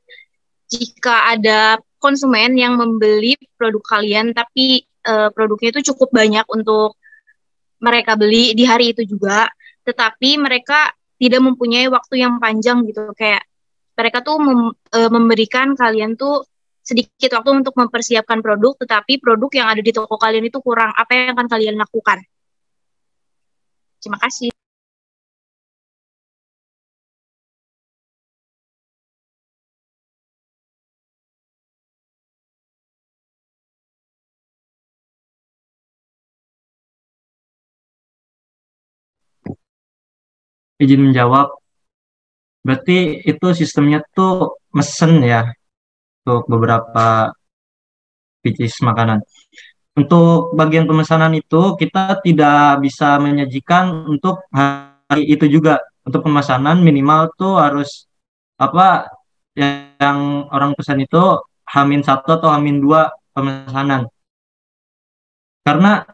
Jika ada konsumen yang membeli produk kalian tapi produknya itu cukup banyak untuk mereka beli di hari itu juga, tetapi mereka tidak mempunyai waktu yang panjang gitu, kayak mereka tuh memberikan kalian tuh sedikit waktu untuk mempersiapkan produk, tetapi produk yang ada di toko kalian itu kurang. Apa yang akan kalian lakukan? Terima kasih. Izin menjawab. Berarti itu sistemnya tuh mesen ya untuk beberapa pieces makanan. Untuk bagian pemesanan itu kita tidak bisa menyajikan untuk hari itu juga. Untuk pemesanan minimal tuh harus apa yang orang pesan itu H-1 atau H-2 pemesanan. Karena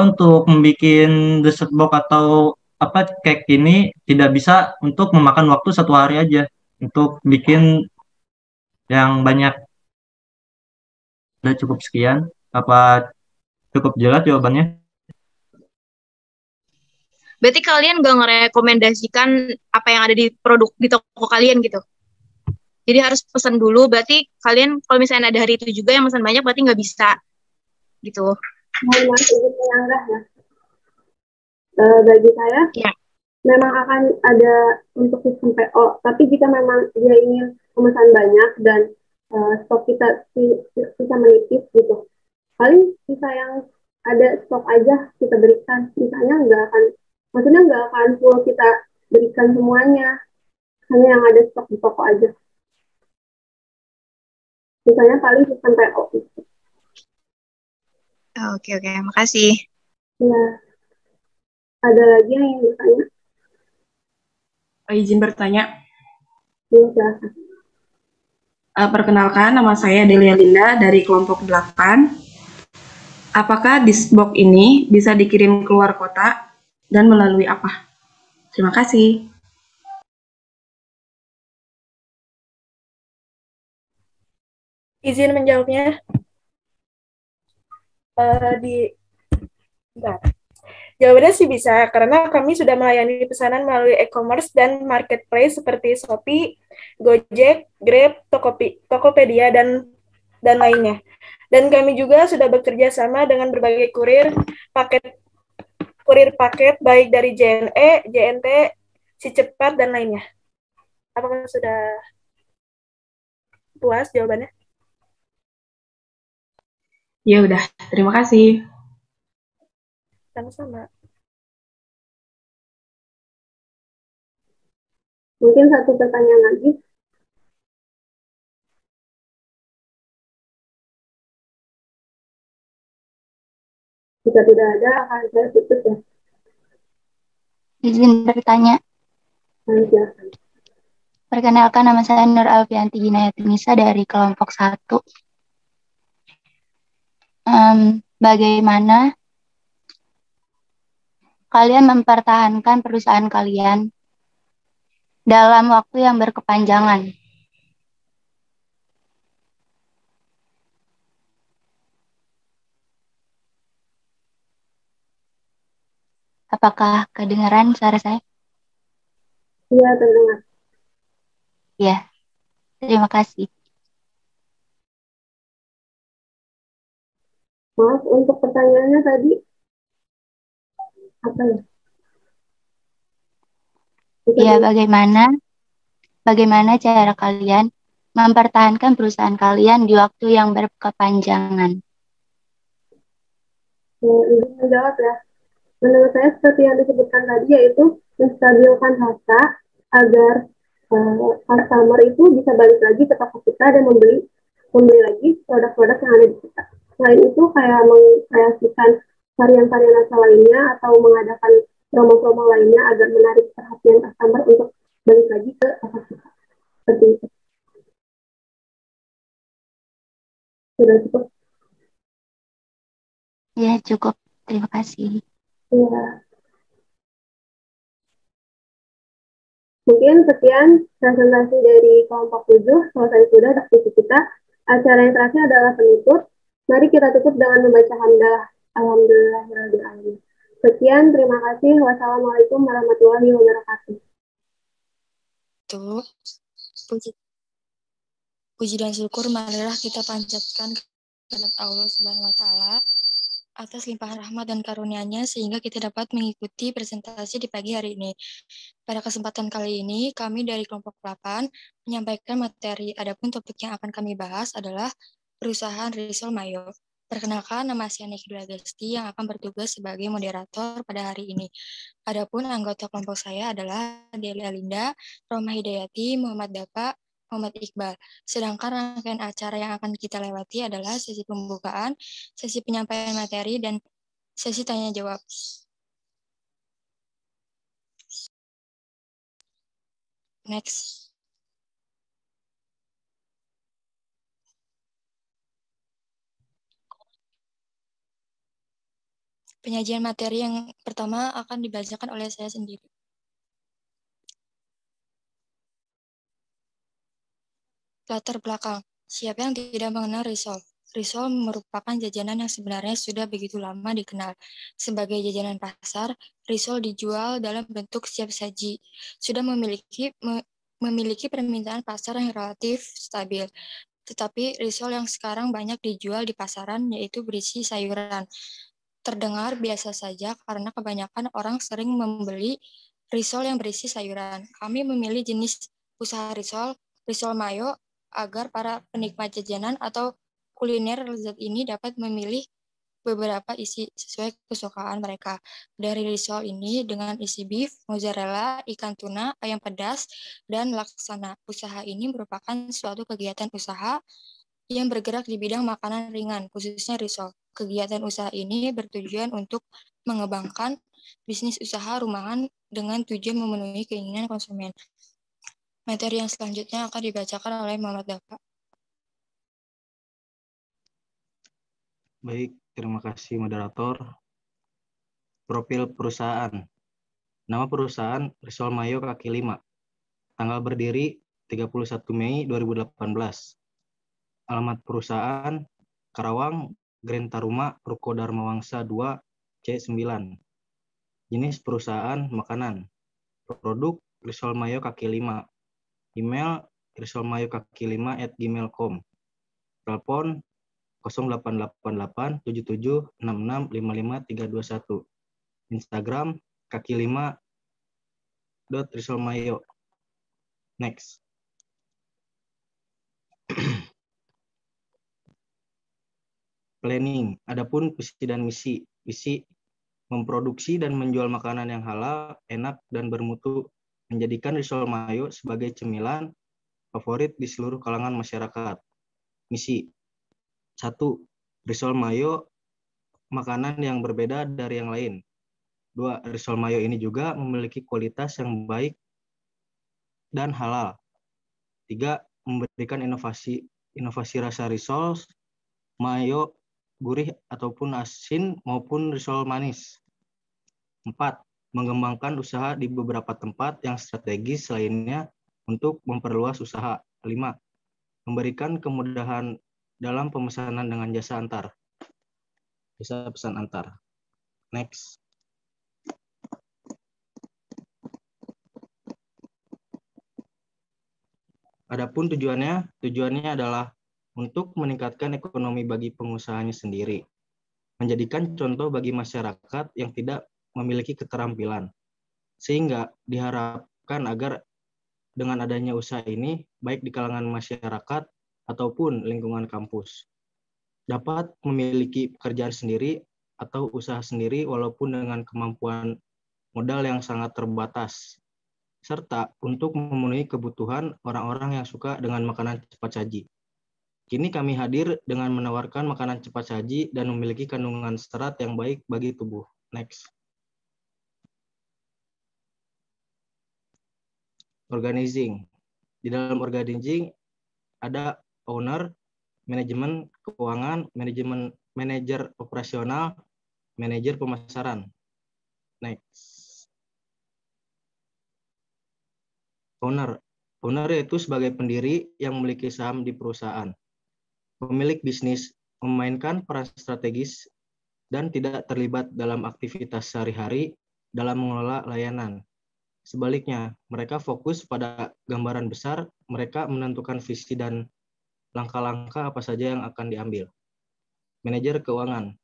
untuk membuat dessert box atau cake ini tidak bisa untuk memakan waktu 1 hari aja untuk bikin yang banyak. Udah cukup sekian. Apa cukup jelas jawabannya? Berarti kalian gak ngerekomendasikan apa yang ada di produk di toko kalian gitu? Jadi harus pesan dulu, berarti kalian kalau misalnya ada hari itu juga yang pesan banyak, berarti nggak bisa gitu. Mohon maaf izin menyanggah ya. Bagi saya, memang akan ada untuk sistem PO, tapi jika memang dia ingin memesan banyak dan stok kita bisa menipis gitu, paling sisa yang ada stok aja kita berikan. Misalnya nggak akan full kita berikan semuanya, hanya yang ada stok di toko aja. Misalnya paling sistem PO. Oke, makasih. Ya, ada lagi yang ingin bertanya? Izin bertanya. Ya, silakan. Perkenalkan, nama saya Delia Linda dari kelompok 8. Apakah Dishbox ini bisa dikirim keluar kota dan melalui apa? Terima kasih. Izin menjawabnya. Jawabannya sih bisa, karena kami sudah melayani pesanan melalui e-commerce dan marketplace seperti Shopee, Gojek, Grab, Tokopedia, dan lainnya. Dan kami juga sudah bekerja sama dengan berbagai kurir paket baik dari JNE, JNT, Si Cepat, dan lainnya. Apakah sudah puas jawabannya? Ya udah, terima kasih. Sama-sama. Mungkin satu pertanyaan lagi. Jika tidak ada, akan saya tutup ya. Izin bertanya. Silakan. Perkenalkan, nama saya Nur Alfianti Ginayatunisa dari kelompok 1. Bagaimana kalian mempertahankan perusahaan kalian dalam waktu yang berkepanjangan? Apakah kedengaran suara saya? Iya, terdengar. Ya, terima kasih. Maaf, untuk pertanyaannya tadi apa ya? Ya, bagaimana cara kalian mempertahankan perusahaan kalian di waktu yang berkepanjangan? Izin menjawab ya. Menurut saya seperti yang disebutkan tadi, yaitu menstabilkan harga agar customer itu bisa balik lagi ke toko kita dan membeli lagi produk-produk yang ada di kita. Selain itu kayak mengkreasikan varian-varian rasa lainnya atau mengadakan promo-promo lainnya agar menarik perhatian customer untuk balik lagi ke toko kita. Seperti itu. Sudah cukup? Ya, cukup. Terima kasih. Ya. Mungkin sekian presentasi dari kelompok 7. Selesai sudah diskusi kita. Acara yang terakhir adalah penutup. Mari kita tutup dengan membaca hamdalah. Alhamdulillahirrahmanirrahim. Sekian, terima kasih. Wassalamualaikum warahmatullahi wabarakatuh. Puji dan syukur marilah kita panjatkan kepada Allah Subhanahu wa taala atas limpahan rahmat dan karunia-Nya sehingga kita dapat mengikuti presentasi di pagi hari ini. Pada kesempatan kali ini, kami dari kelompok 8 menyampaikan materi. Adapun topik yang akan kami bahas adalah perusahaan Risol Mayo. Perkenalkan, nama saya Niki Agasti yang akan bertugas sebagai moderator pada hari ini. Adapun anggota kelompok saya adalah Deli Alinda, Roma Hidayati, Muhammad Dapa, Muhammad Iqbal. Sedangkan rangkaian acara yang akan kita lewati adalah sesi pembukaan, sesi penyampaian materi, dan sesi tanya-jawab. Next. Penyajian materi yang pertama akan dibacakan oleh saya sendiri. Latar belakang. Siapa yang tidak mengenal risol? Risol merupakan jajanan yang sebenarnya sudah begitu lama dikenal. Sebagai jajanan pasar, risol dijual dalam bentuk siap saji. Sudah memiliki permintaan pasar yang relatif stabil. Tetapi risol yang sekarang banyak dijual di pasaran yaitu berisi sayuran. Terdengar biasa saja karena kebanyakan orang sering membeli risol yang berisi sayuran. Kami memilih jenis usaha risol mayo, agar para penikmat jajanan atau kuliner lezat ini dapat memilih beberapa isi sesuai kesukaan mereka. Dari risol ini dengan isi beef, mozzarella, ikan tuna, ayam pedas, dan laksana. Usaha ini merupakan suatu kegiatan usaha yang bergerak di bidang makanan ringan, khususnya risol. Kegiatan usaha ini bertujuan untuk mengembangkan bisnis usaha rumahan dengan tujuan memenuhi keinginan konsumen. Materi yang selanjutnya akan dibacakan oleh Muhammad Dapa. Baik, terima kasih moderator. Profil perusahaan. Nama perusahaan Risol Mayo Kaki 5. Tanggal berdiri 31 Mei 2018. Alamat perusahaan Karawang, Grand Taruma, Ruko Dharma Wangsa 2, C9. Jenis perusahaan makanan. Produk Risol Mayo Kaki 5. Email risolmayokaki5@gmail.com. Telepon 0888776655 Instagram kaki5.risolmayo. Next. Planning. Adapun visi dan misi. Visi memproduksi dan menjual makanan yang halal, enak, dan bermutu, menjadikan Risol Mayo sebagai cemilan favorit di seluruh kalangan masyarakat. Misi 1. Risol Mayo makanan yang berbeda dari yang lain. 2. Risol Mayo ini juga memiliki kualitas yang baik dan halal. 3. Memberikan inovasi rasa risol mayo gurih ataupun asin maupun risol manis. 4. Mengembangkan usaha di beberapa tempat yang strategis lainnya untuk memperluas usaha. 5. Memberikan kemudahan dalam pemesanan dengan jasa antar. Jasa pesan antar. Next. Adapun tujuannya adalah untuk meningkatkan ekonomi bagi pengusahanya sendiri, menjadikan contoh bagi masyarakat yang tidak memiliki keterampilan. Sehingga diharapkan agar dengan adanya usaha ini, baik di kalangan masyarakat ataupun lingkungan kampus, dapat memiliki pekerjaan sendiri atau usaha sendiri walaupun dengan kemampuan modal yang sangat terbatas, serta untuk memenuhi kebutuhan orang-orang yang suka dengan makanan cepat saji. Kini kami hadir dengan menawarkan makanan cepat saji dan memiliki kandungan serat yang baik bagi tubuh. Next. Organizing. Di dalam organizing ada owner, manajemen keuangan, manajer operasional, manajer pemasaran. Next. Owner. Owner yaitu sebagai pendiri yang memiliki saham di perusahaan. Pemilik bisnis memainkan peran strategis dan tidak terlibat dalam aktivitas sehari-hari dalam mengelola layanan. Sebaliknya, mereka fokus pada gambaran besar, mereka menentukan visi dan langkah-langkah apa saja yang akan diambil. Manajer keuangan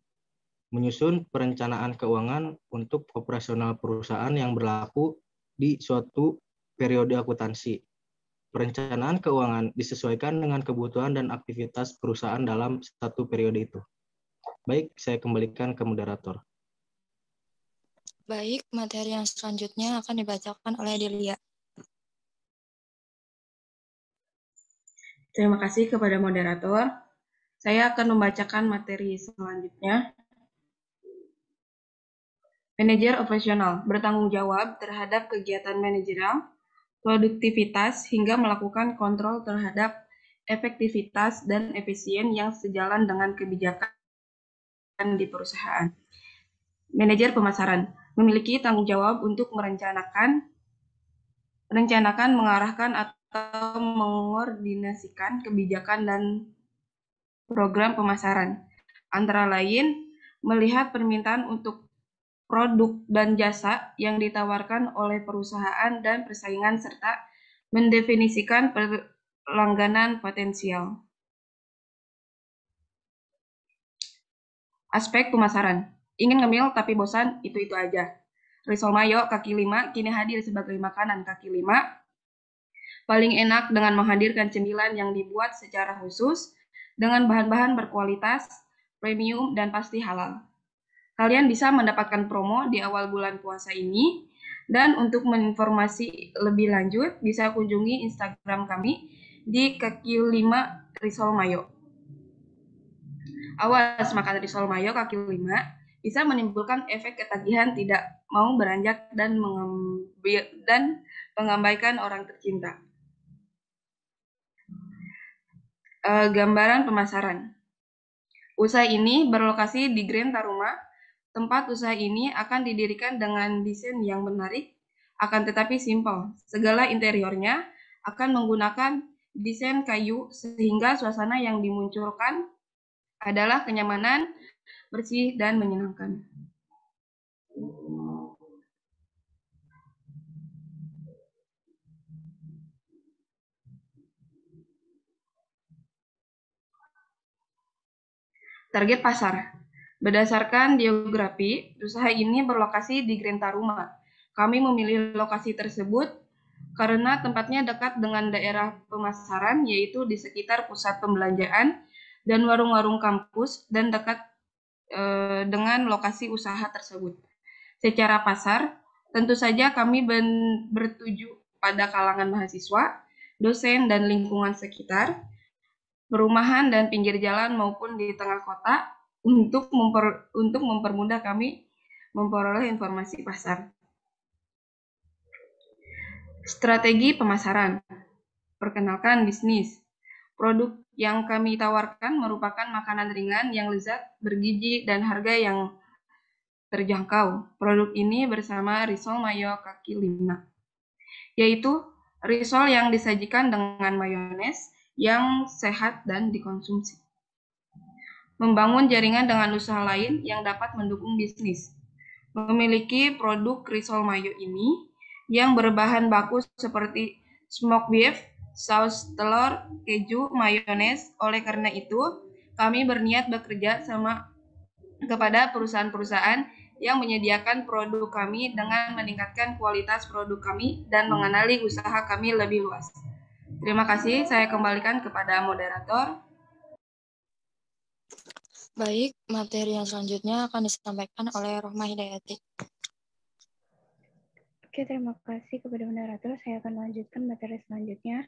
menyusun perencanaan keuangan untuk operasional perusahaan yang berlaku di suatu periode akuntansi. Perencanaan keuangan disesuaikan dengan kebutuhan dan aktivitas perusahaan dalam satu periode itu. Baik, saya kembalikan ke moderator. Baik, materi yang selanjutnya akan dibacakan oleh Delia. Terima kasih kepada moderator. Saya akan membacakan materi selanjutnya. Manajer operasional bertanggung jawab terhadap kegiatan manajerial, produktivitas, hingga melakukan kontrol terhadap efektivitas dan efisien yang sejalan dengan kebijakan di perusahaan. Manajer pemasaran memiliki tanggung jawab untuk merencanakan, mengarahkan, atau mengordinasikan kebijakan dan program pemasaran. Antara lain, melihat permintaan untuk produk dan jasa yang ditawarkan oleh perusahaan dan persaingan, serta mendefinisikan pelangganan potensial. Aspek pemasaran. Ingin ngemil tapi bosan, itu aja. Risol mayo kaki 5 kini hadir sebagai makanan kaki 5. Paling enak dengan menghadirkan cemilan yang dibuat secara khusus dengan bahan-bahan berkualitas, premium, dan pasti halal. Kalian bisa mendapatkan promo di awal bulan puasa ini, dan untuk menginformasi lebih lanjut bisa kunjungi Instagram kami di kaki 5 Risol Mayo. Awas, makan risol mayo kaki 5 bisa menimbulkan efek ketagihan, tidak mau beranjak, dan mengabaikan orang tercinta. Gambaran pemasaran. Usaha ini berlokasi di Grand Taruma. Tempat usaha ini akan didirikan dengan desain yang menarik, akan tetapi simpel. Segala interiornya akan menggunakan desain kayu, sehingga suasana yang dimunculkan adalah kenyamanan, bersih, dan menyenangkan. Target pasar. Berdasarkan geografi, usaha ini berlokasi di Grand Taruma. Kami memilih lokasi tersebut karena tempatnya dekat dengan daerah pemasaran, yaitu di sekitar pusat pembelanjaan dan warung-warung kampus, dan dekat dengan lokasi usaha tersebut. Secara pasar, tentu saja kami bertuju pada kalangan mahasiswa, dosen, dan lingkungan sekitar, perumahan dan pinggir jalan maupun di tengah kota, untuk mempermudah kami memperoleh informasi pasar. Strategi pemasaran. Perkenalkan bisnis. Produk yang kami tawarkan merupakan makanan ringan yang lezat, bergizi, dan harga yang terjangkau. Produk ini bersama risol mayo kaki 5, yaitu risol yang disajikan dengan mayones yang sehat dan dikonsumsi. Membangun jaringan dengan usaha lain yang dapat mendukung bisnis. Memiliki produk risol mayo ini yang berbahan baku seperti smoked beef, saus telur, keju, mayones. Oleh karena itu, kami berniat bekerja sama kepada perusahaan-perusahaan yang menyediakan produk kami dengan meningkatkan kualitas produk kami dan mengenali usaha kami lebih luas. Terima kasih, saya kembalikan kepada moderator. Baik, materi yang selanjutnya akan disampaikan oleh Rohmah Hidayati. Oke, terima kasih kepada moderator. Saya akan melanjutkan materi selanjutnya.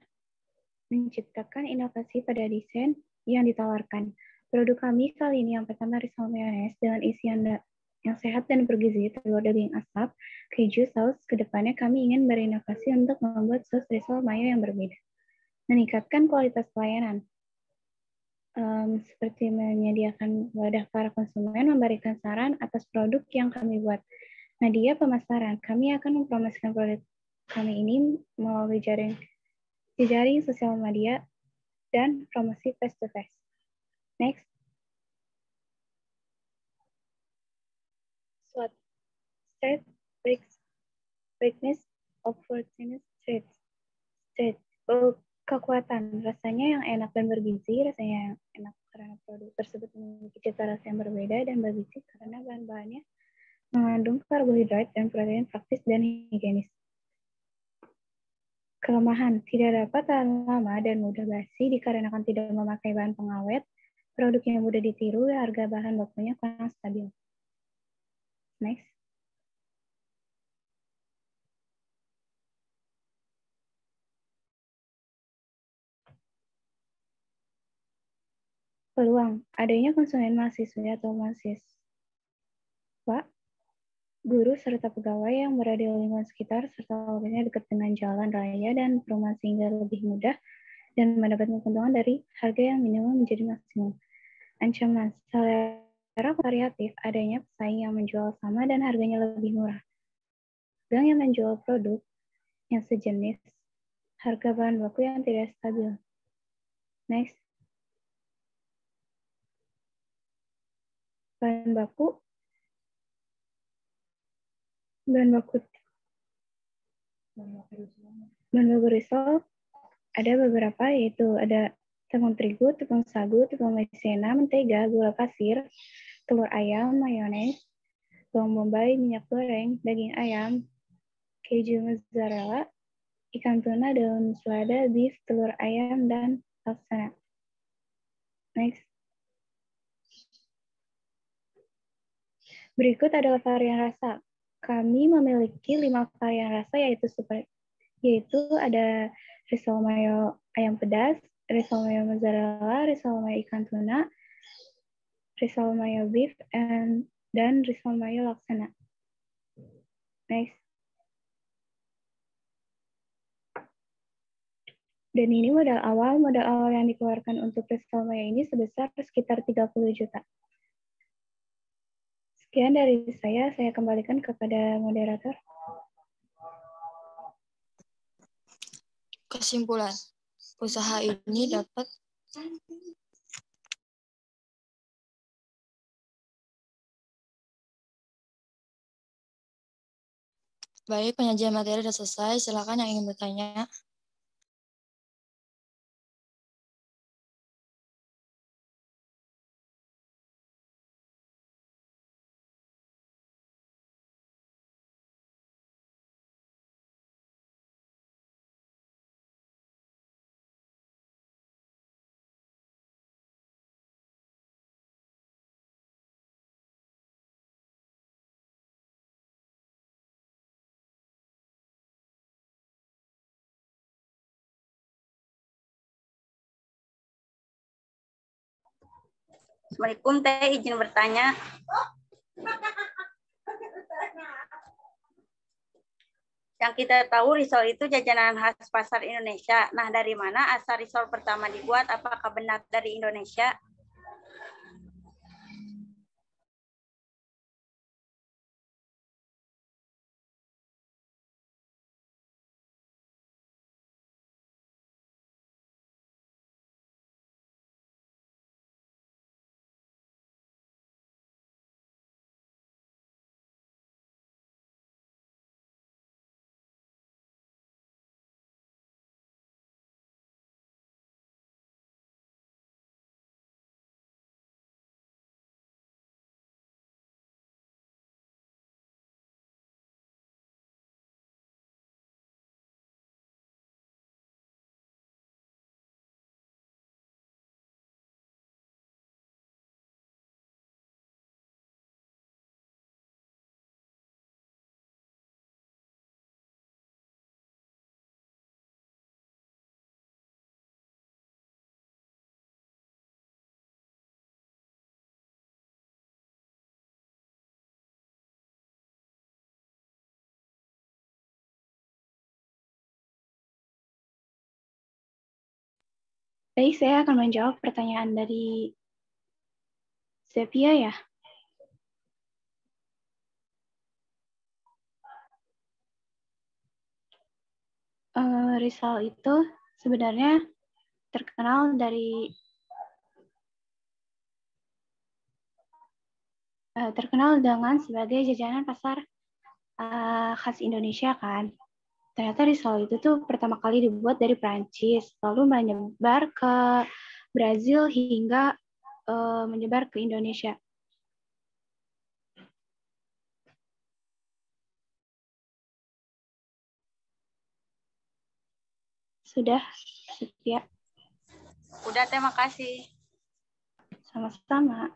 Menciptakan inovasi pada desain yang ditawarkan. Produk kami kali ini yang pertama risol mayonnaise dengan isian yang sehat dan bergizi, telur daging asap, keju, saus. Kedepannya kami ingin berinovasi untuk membuat saus risol mayo yang berbeda. Meningkatkan kualitas pelayanan. Seperti menyediakan wadah para konsumen, memberikan saran atas produk yang kami buat. Media pemasaran, kami akan mempromosikan produk kami ini melalui jejaring sosial media dan promosi face-to-face. Next. SWOT. Strength, weakness, opportunity, strength. Kekuatan, rasanya yang enak dan bergizi, rasanya yang enak karena produk tersebut memiliki cita rasa yang berbeda dan bergizi karena bahan-bahannya mengandung karbohidrat dan protein praktis dan higienis. Kelemahan, tidak dapat tahan lama dan mudah basi dikarenakan tidak memakai bahan pengawet, produknya mudah ditiru, harga bahan bakunya kurang stabil. Next. Peluang, adanya konsumen mahasiswa atau mahasiswa, guru serta pegawai yang berada di lingkungan sekitar serta lokasinya dekat dengan jalan raya dan perumahan sehingga lebih mudah dan mendapat keuntungan dari harga yang minimum menjadi maksimum. Ancaman, selera variatif, adanya pesaing yang menjual sama dan harganya lebih murah. Pedagang yang menjual produk yang sejenis, harga bahan baku yang tidak stabil. Next. Bahan baku risol ada beberapa, yaitu ada tepung terigu, tepung sagu, tepung maizena, mentega, gula pasir, telur ayam, mayones, bawang bombay, minyak goreng, daging ayam, keju mozzarella, ikan tuna, daun selada, beef, telur ayam, dan laksana. Next. Berikut adalah varian rasa. Kami memiliki 5 varian rasa, yaitu ada risol mayo ayam pedas, risol mayo mozzarella, risol mayo ikan tuna, risol mayo beef, dan risol mayo laksana. Next. Dan ini modal awal yang dikeluarkan untuk risol mayo ini sebesar sekitar 30 juta. Sekian dari saya kembalikan kepada moderator. Kesimpulan, usaha ini dapat baik, penyajian materi sudah selesai. Silakan yang ingin bertanya. Assalamualaikum, Teh, izin bertanya. Yang kita tahu risol itu jajanan khas pasar Indonesia. Nah, dari mana asal risol pertama dibuat? Apakah benar dari Indonesia? Baik, saya akan menjawab pertanyaan dari Sepia ya. Rizal itu sebenarnya terkenal dengan sebagai jajanan pasar khas Indonesia kan. Ternyata Rizal itu tuh pertama kali dibuat dari Prancis, lalu menyebar ke Brazil hingga menyebar ke Indonesia. Sudah, Setia. Udah, terima kasih. Sama-sama.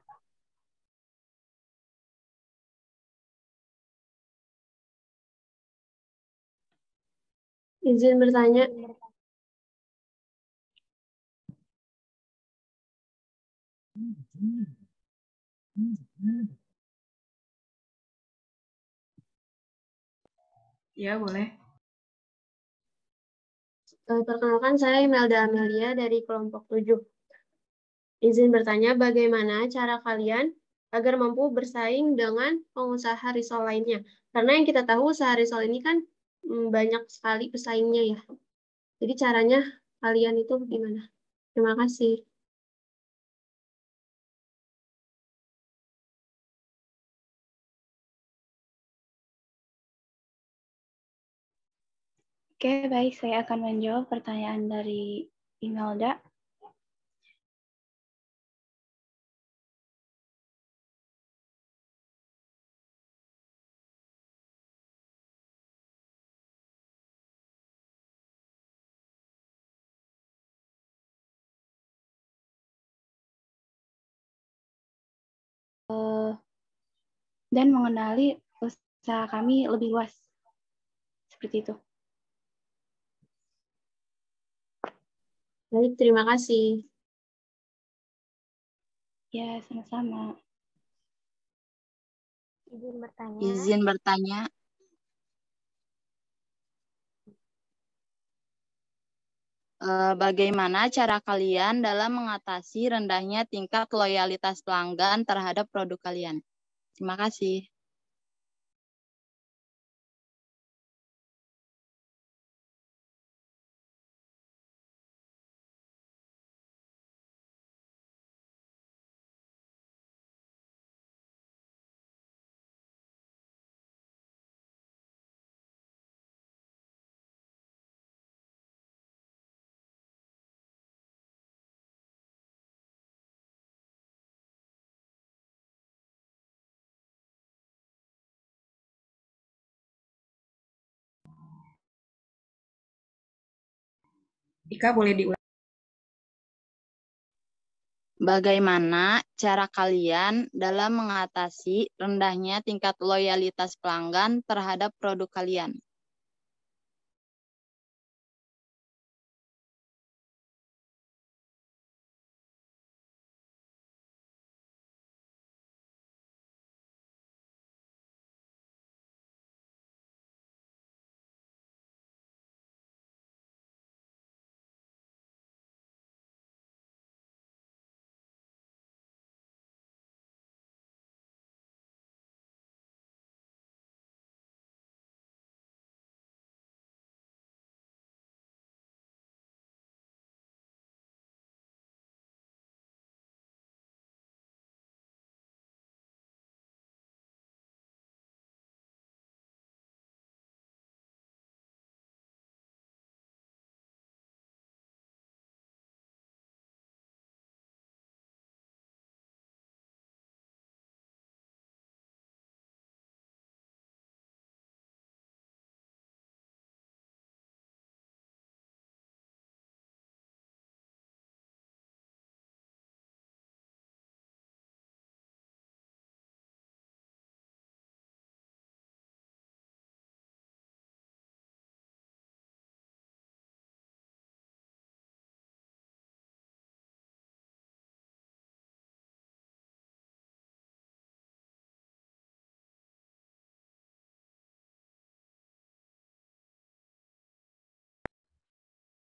Izin bertanya. Ya, boleh. Perkenalkan, saya Imelda Amelia dari kelompok 7. Izin bertanya, bagaimana cara kalian agar mampu bersaing dengan pengusaha risol lainnya? Karena yang kita tahu usaha risol ini kan banyak sekali pesaingnya ya. Jadi caranya kalian itu gimana? Terima kasih. Oke, baik. Saya akan menjawab pertanyaan dari Imelda. Dan mengenali usaha kami lebih luas. Seperti itu. Baik, terima kasih. Ya, sama-sama. Izin bertanya. Izin bertanya. Bagaimana cara kalian dalam mengatasi rendahnya tingkat loyalitas pelanggan terhadap produk kalian? Terima kasih. Ika, boleh diulang? Bagaimana cara kalian dalam mengatasi rendahnya tingkat loyalitas pelanggan terhadap produk kalian?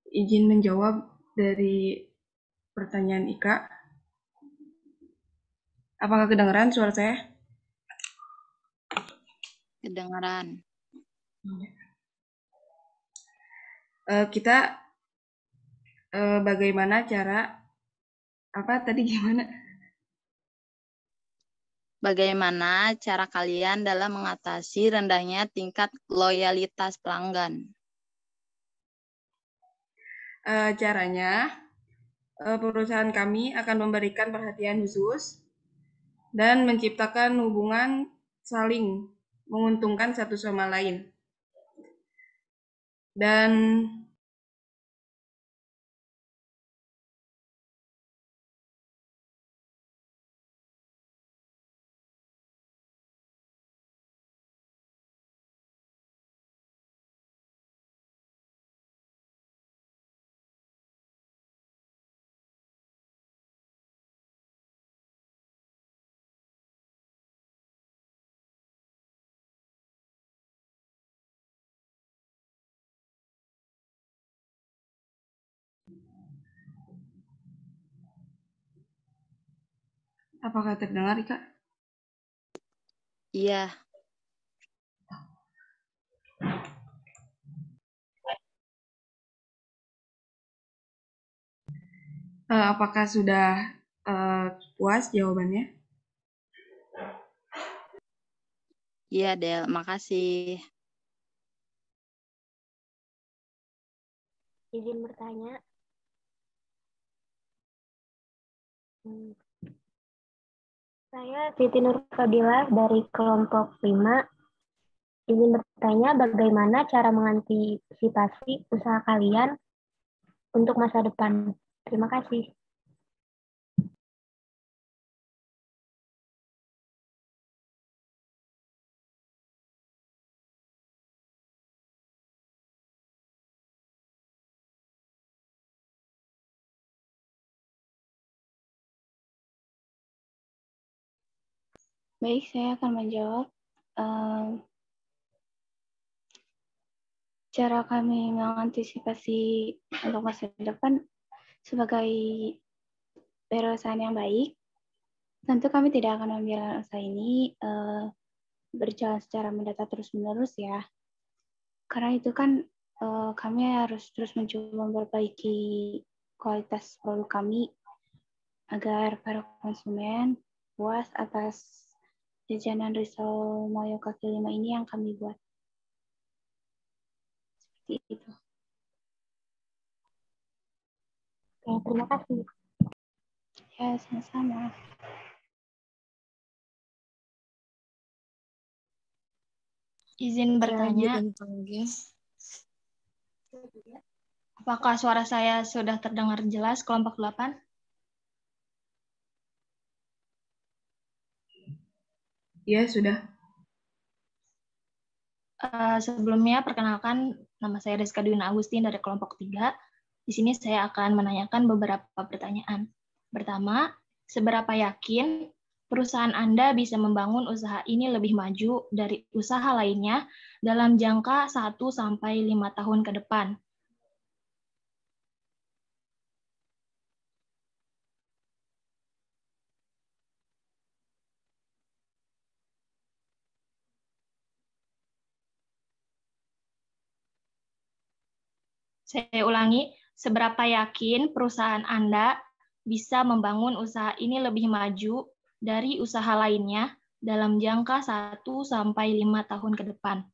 Izin menjawab dari pertanyaan Ika. Apakah kedengaran suara saya? Kedengaran. Kita bagaimana cara gimana? Bagaimana cara kalian dalam mengatasi rendahnya tingkat loyalitas pelanggan? Caranya, perusahaan kami akan memberikan perhatian khusus dan menciptakan hubungan saling menguntungkan satu sama lain. Dan apakah terdengar, Kak? Iya. Apakah sudah puas jawabannya? Iya, Del. Makasih. Izin bertanya. Saya Siti Nur Fadilah dari kelompok 5. Izin bertanya bagaimana cara mengantisipasi usaha kalian untuk masa depan. Terima kasih. Baik, saya akan menjawab. Cara kami mengantisipasi untuk masa depan sebagai perusahaan yang baik, tentu kami tidak akan membiarkan usaha ini berjalan secara mendatar terus-menerus ya. Karena itu kan kami harus terus mencoba memperbaiki kualitas produk kami agar para konsumen puas atas jajanan Risol Mayo kaki lima ini yang kami buat. Seperti itu. Oke, terima kasih. Ya, sama-sama. Izin bertanya, apakah suara saya sudah terdengar jelas kelompok 8? Iya, sudah. Sebelumnya, perkenalkan, nama saya Rizka Dwina Agustin dari kelompok 3. Di sini saya akan menanyakan beberapa pertanyaan. Pertama, seberapa yakin perusahaan Anda bisa membangun usaha ini lebih maju dari usaha lainnya dalam jangka 1-5 tahun ke depan? Saya ulangi, seberapa yakin perusahaan Anda bisa membangun usaha ini lebih maju dari usaha lainnya dalam jangka 1-5 tahun ke depan?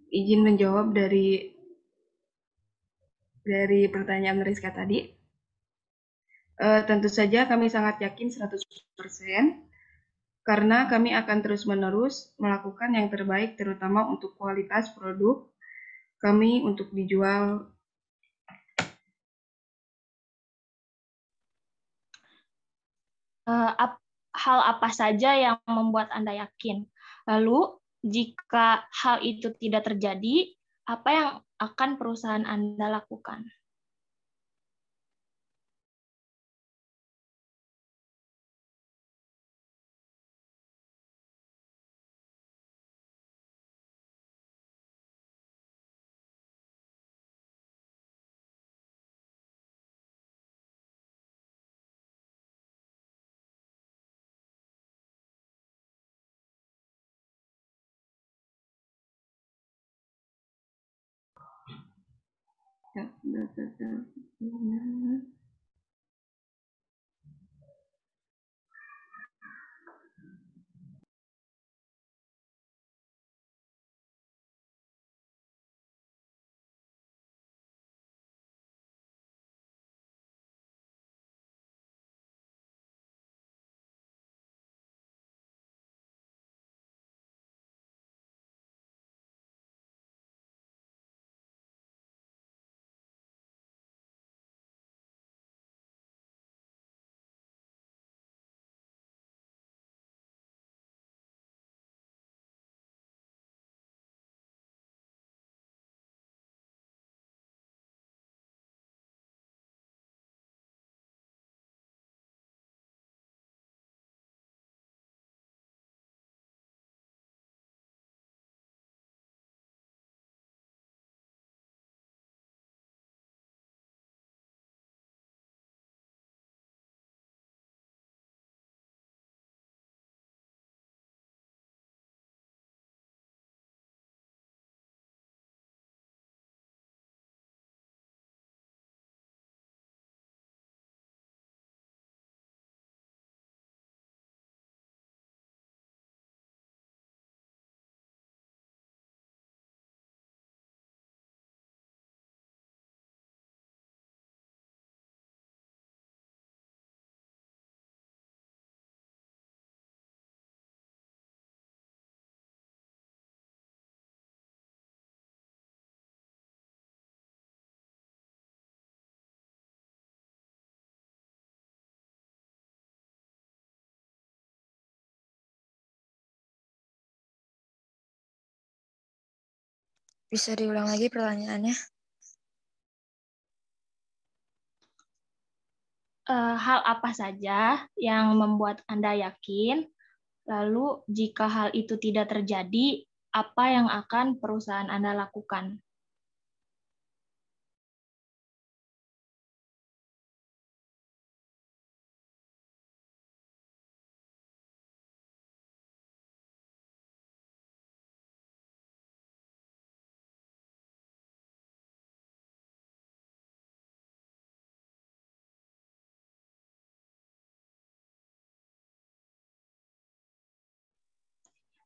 Izin menjawab dari pertanyaan Rizka tadi. Tentu saja kami sangat yakin 100% karena kami akan terus-menerus melakukan yang terbaik terutama untuk kualitas produk kami untuk dijual. Hal apa saja yang membuat Anda yakin? Lalu, jika hal itu tidak terjadi, apa yang akan perusahaan Anda lakukan? Bisa diulang lagi pertanyaannya? Hal apa saja yang membuat Anda yakin? Lalu, jika hal itu tidak terjadi, apa yang akan perusahaan Anda lakukan?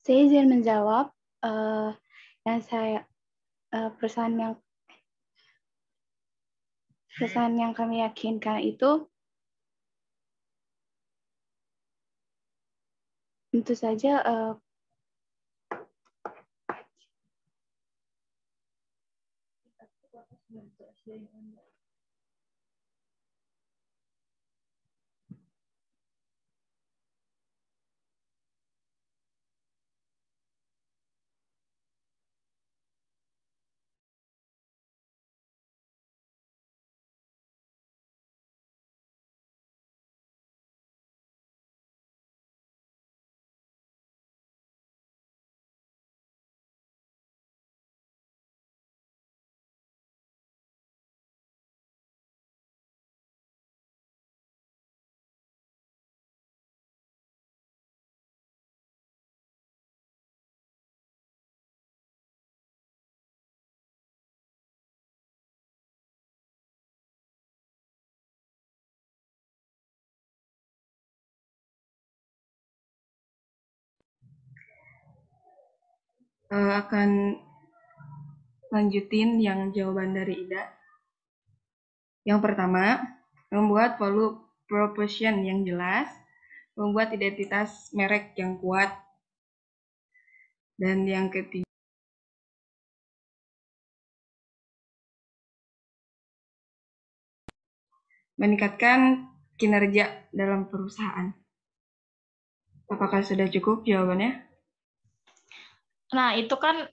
Saya izin menjawab. Yang saya perusahaan yang kami yakinkan itu tentu saja akan lanjutin yang jawaban dari Ida. Yang pertama, membuat value proposition yang jelas, membuat identitas merek yang kuat, dan yang ketiga, meningkatkan kinerja dalam perusahaan. Apakah sudah cukup jawabannya? Nah, itu kan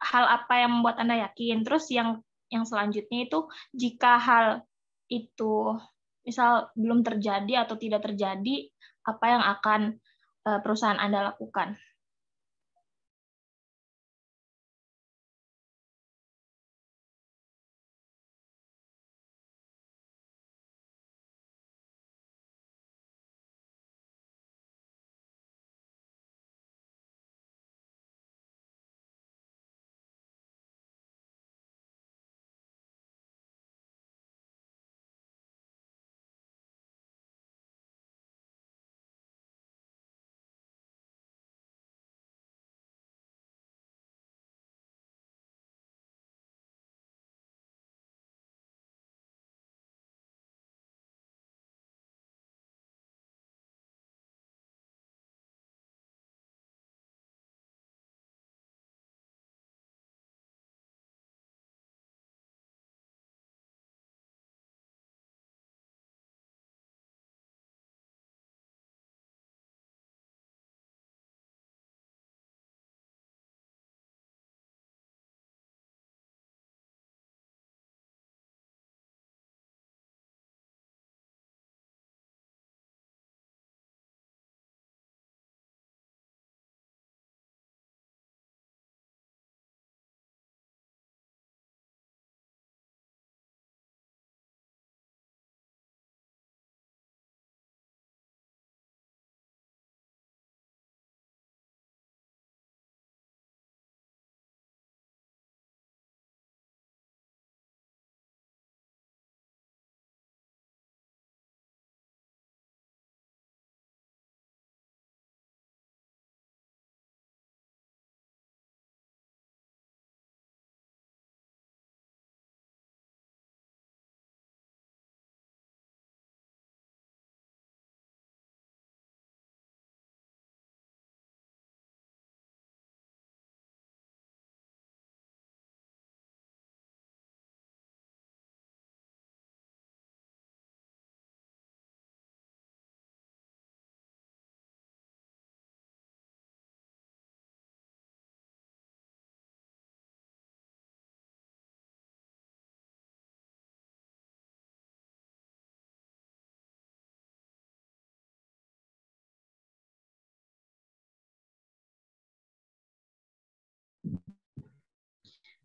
hal apa yang membuat Anda yakin. Terus yang selanjutnya itu jika hal itu misal belum terjadi atau tidak terjadi, apa yang akan perusahaan Anda lakukan?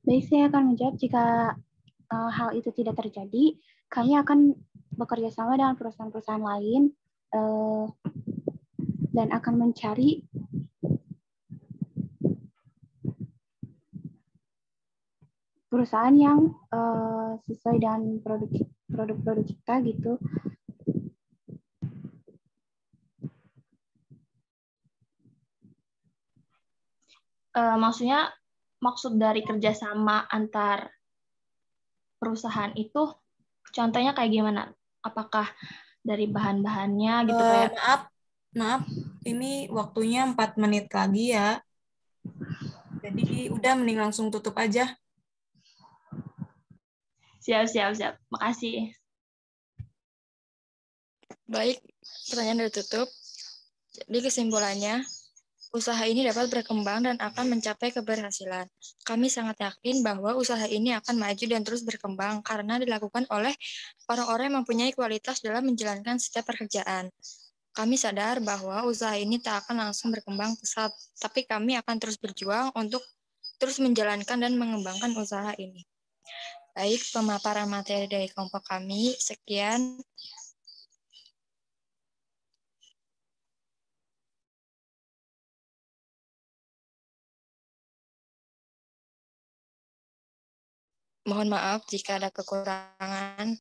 Baik, saya akan menjawab jika hal itu tidak terjadi, kami akan bekerja sama dengan perusahaan-perusahaan lain dan akan mencari perusahaan yang sesuai dengan produk-produk kita gitu. Maksudnya maksud dari kerjasama antar perusahaan itu contohnya kayak gimana? Apakah dari bahan-bahannya gitu kayak? Maaf, ini waktunya 4 menit lagi ya. Jadi udah mending langsung tutup aja. Siap. Makasih. Baik, pertanyaan sudah tutup. Jadi kesimpulannya, usaha ini dapat berkembang dan akan mencapai keberhasilan. Kami sangat yakin bahwa usaha ini akan maju dan terus berkembang karena dilakukan oleh orang-orang yang mempunyai kualitas dalam menjalankan setiap pekerjaan. Kami sadar bahwa usaha ini tak akan langsung berkembang pesat, tapi kami akan terus berjuang untuk terus menjalankan dan mengembangkan usaha ini. Baik, pemaparan materi dari kelompok kami, sekian. Mohon maaf jika ada kekurangan.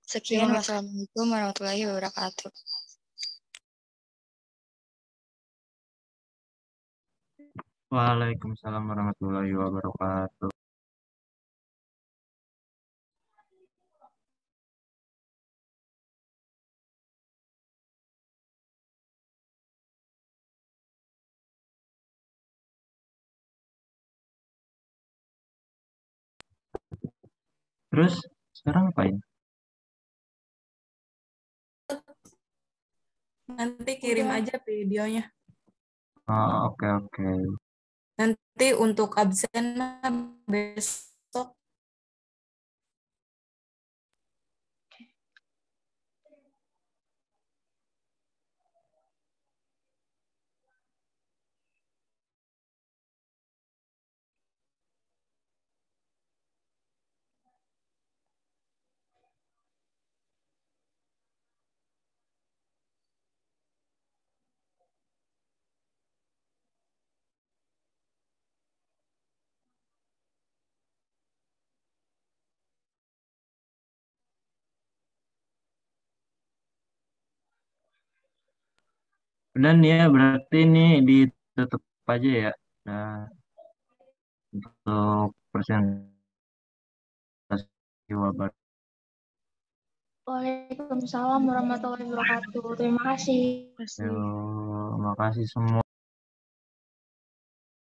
Sekian, wassalamualaikum warahmatullahi wabarakatuh. Waalaikumsalam warahmatullahi wabarakatuh. Terus sekarang ngapain? Nanti kirim aja videonya. Oh, oke. Nanti untuk absen besok. Udah nih ya, berarti ini ditutup aja ya. Nah, untuk presentasi wabah. Waalaikumsalam warahmatullahi wabarakatuh. Terima kasih. Yo, makasih semua.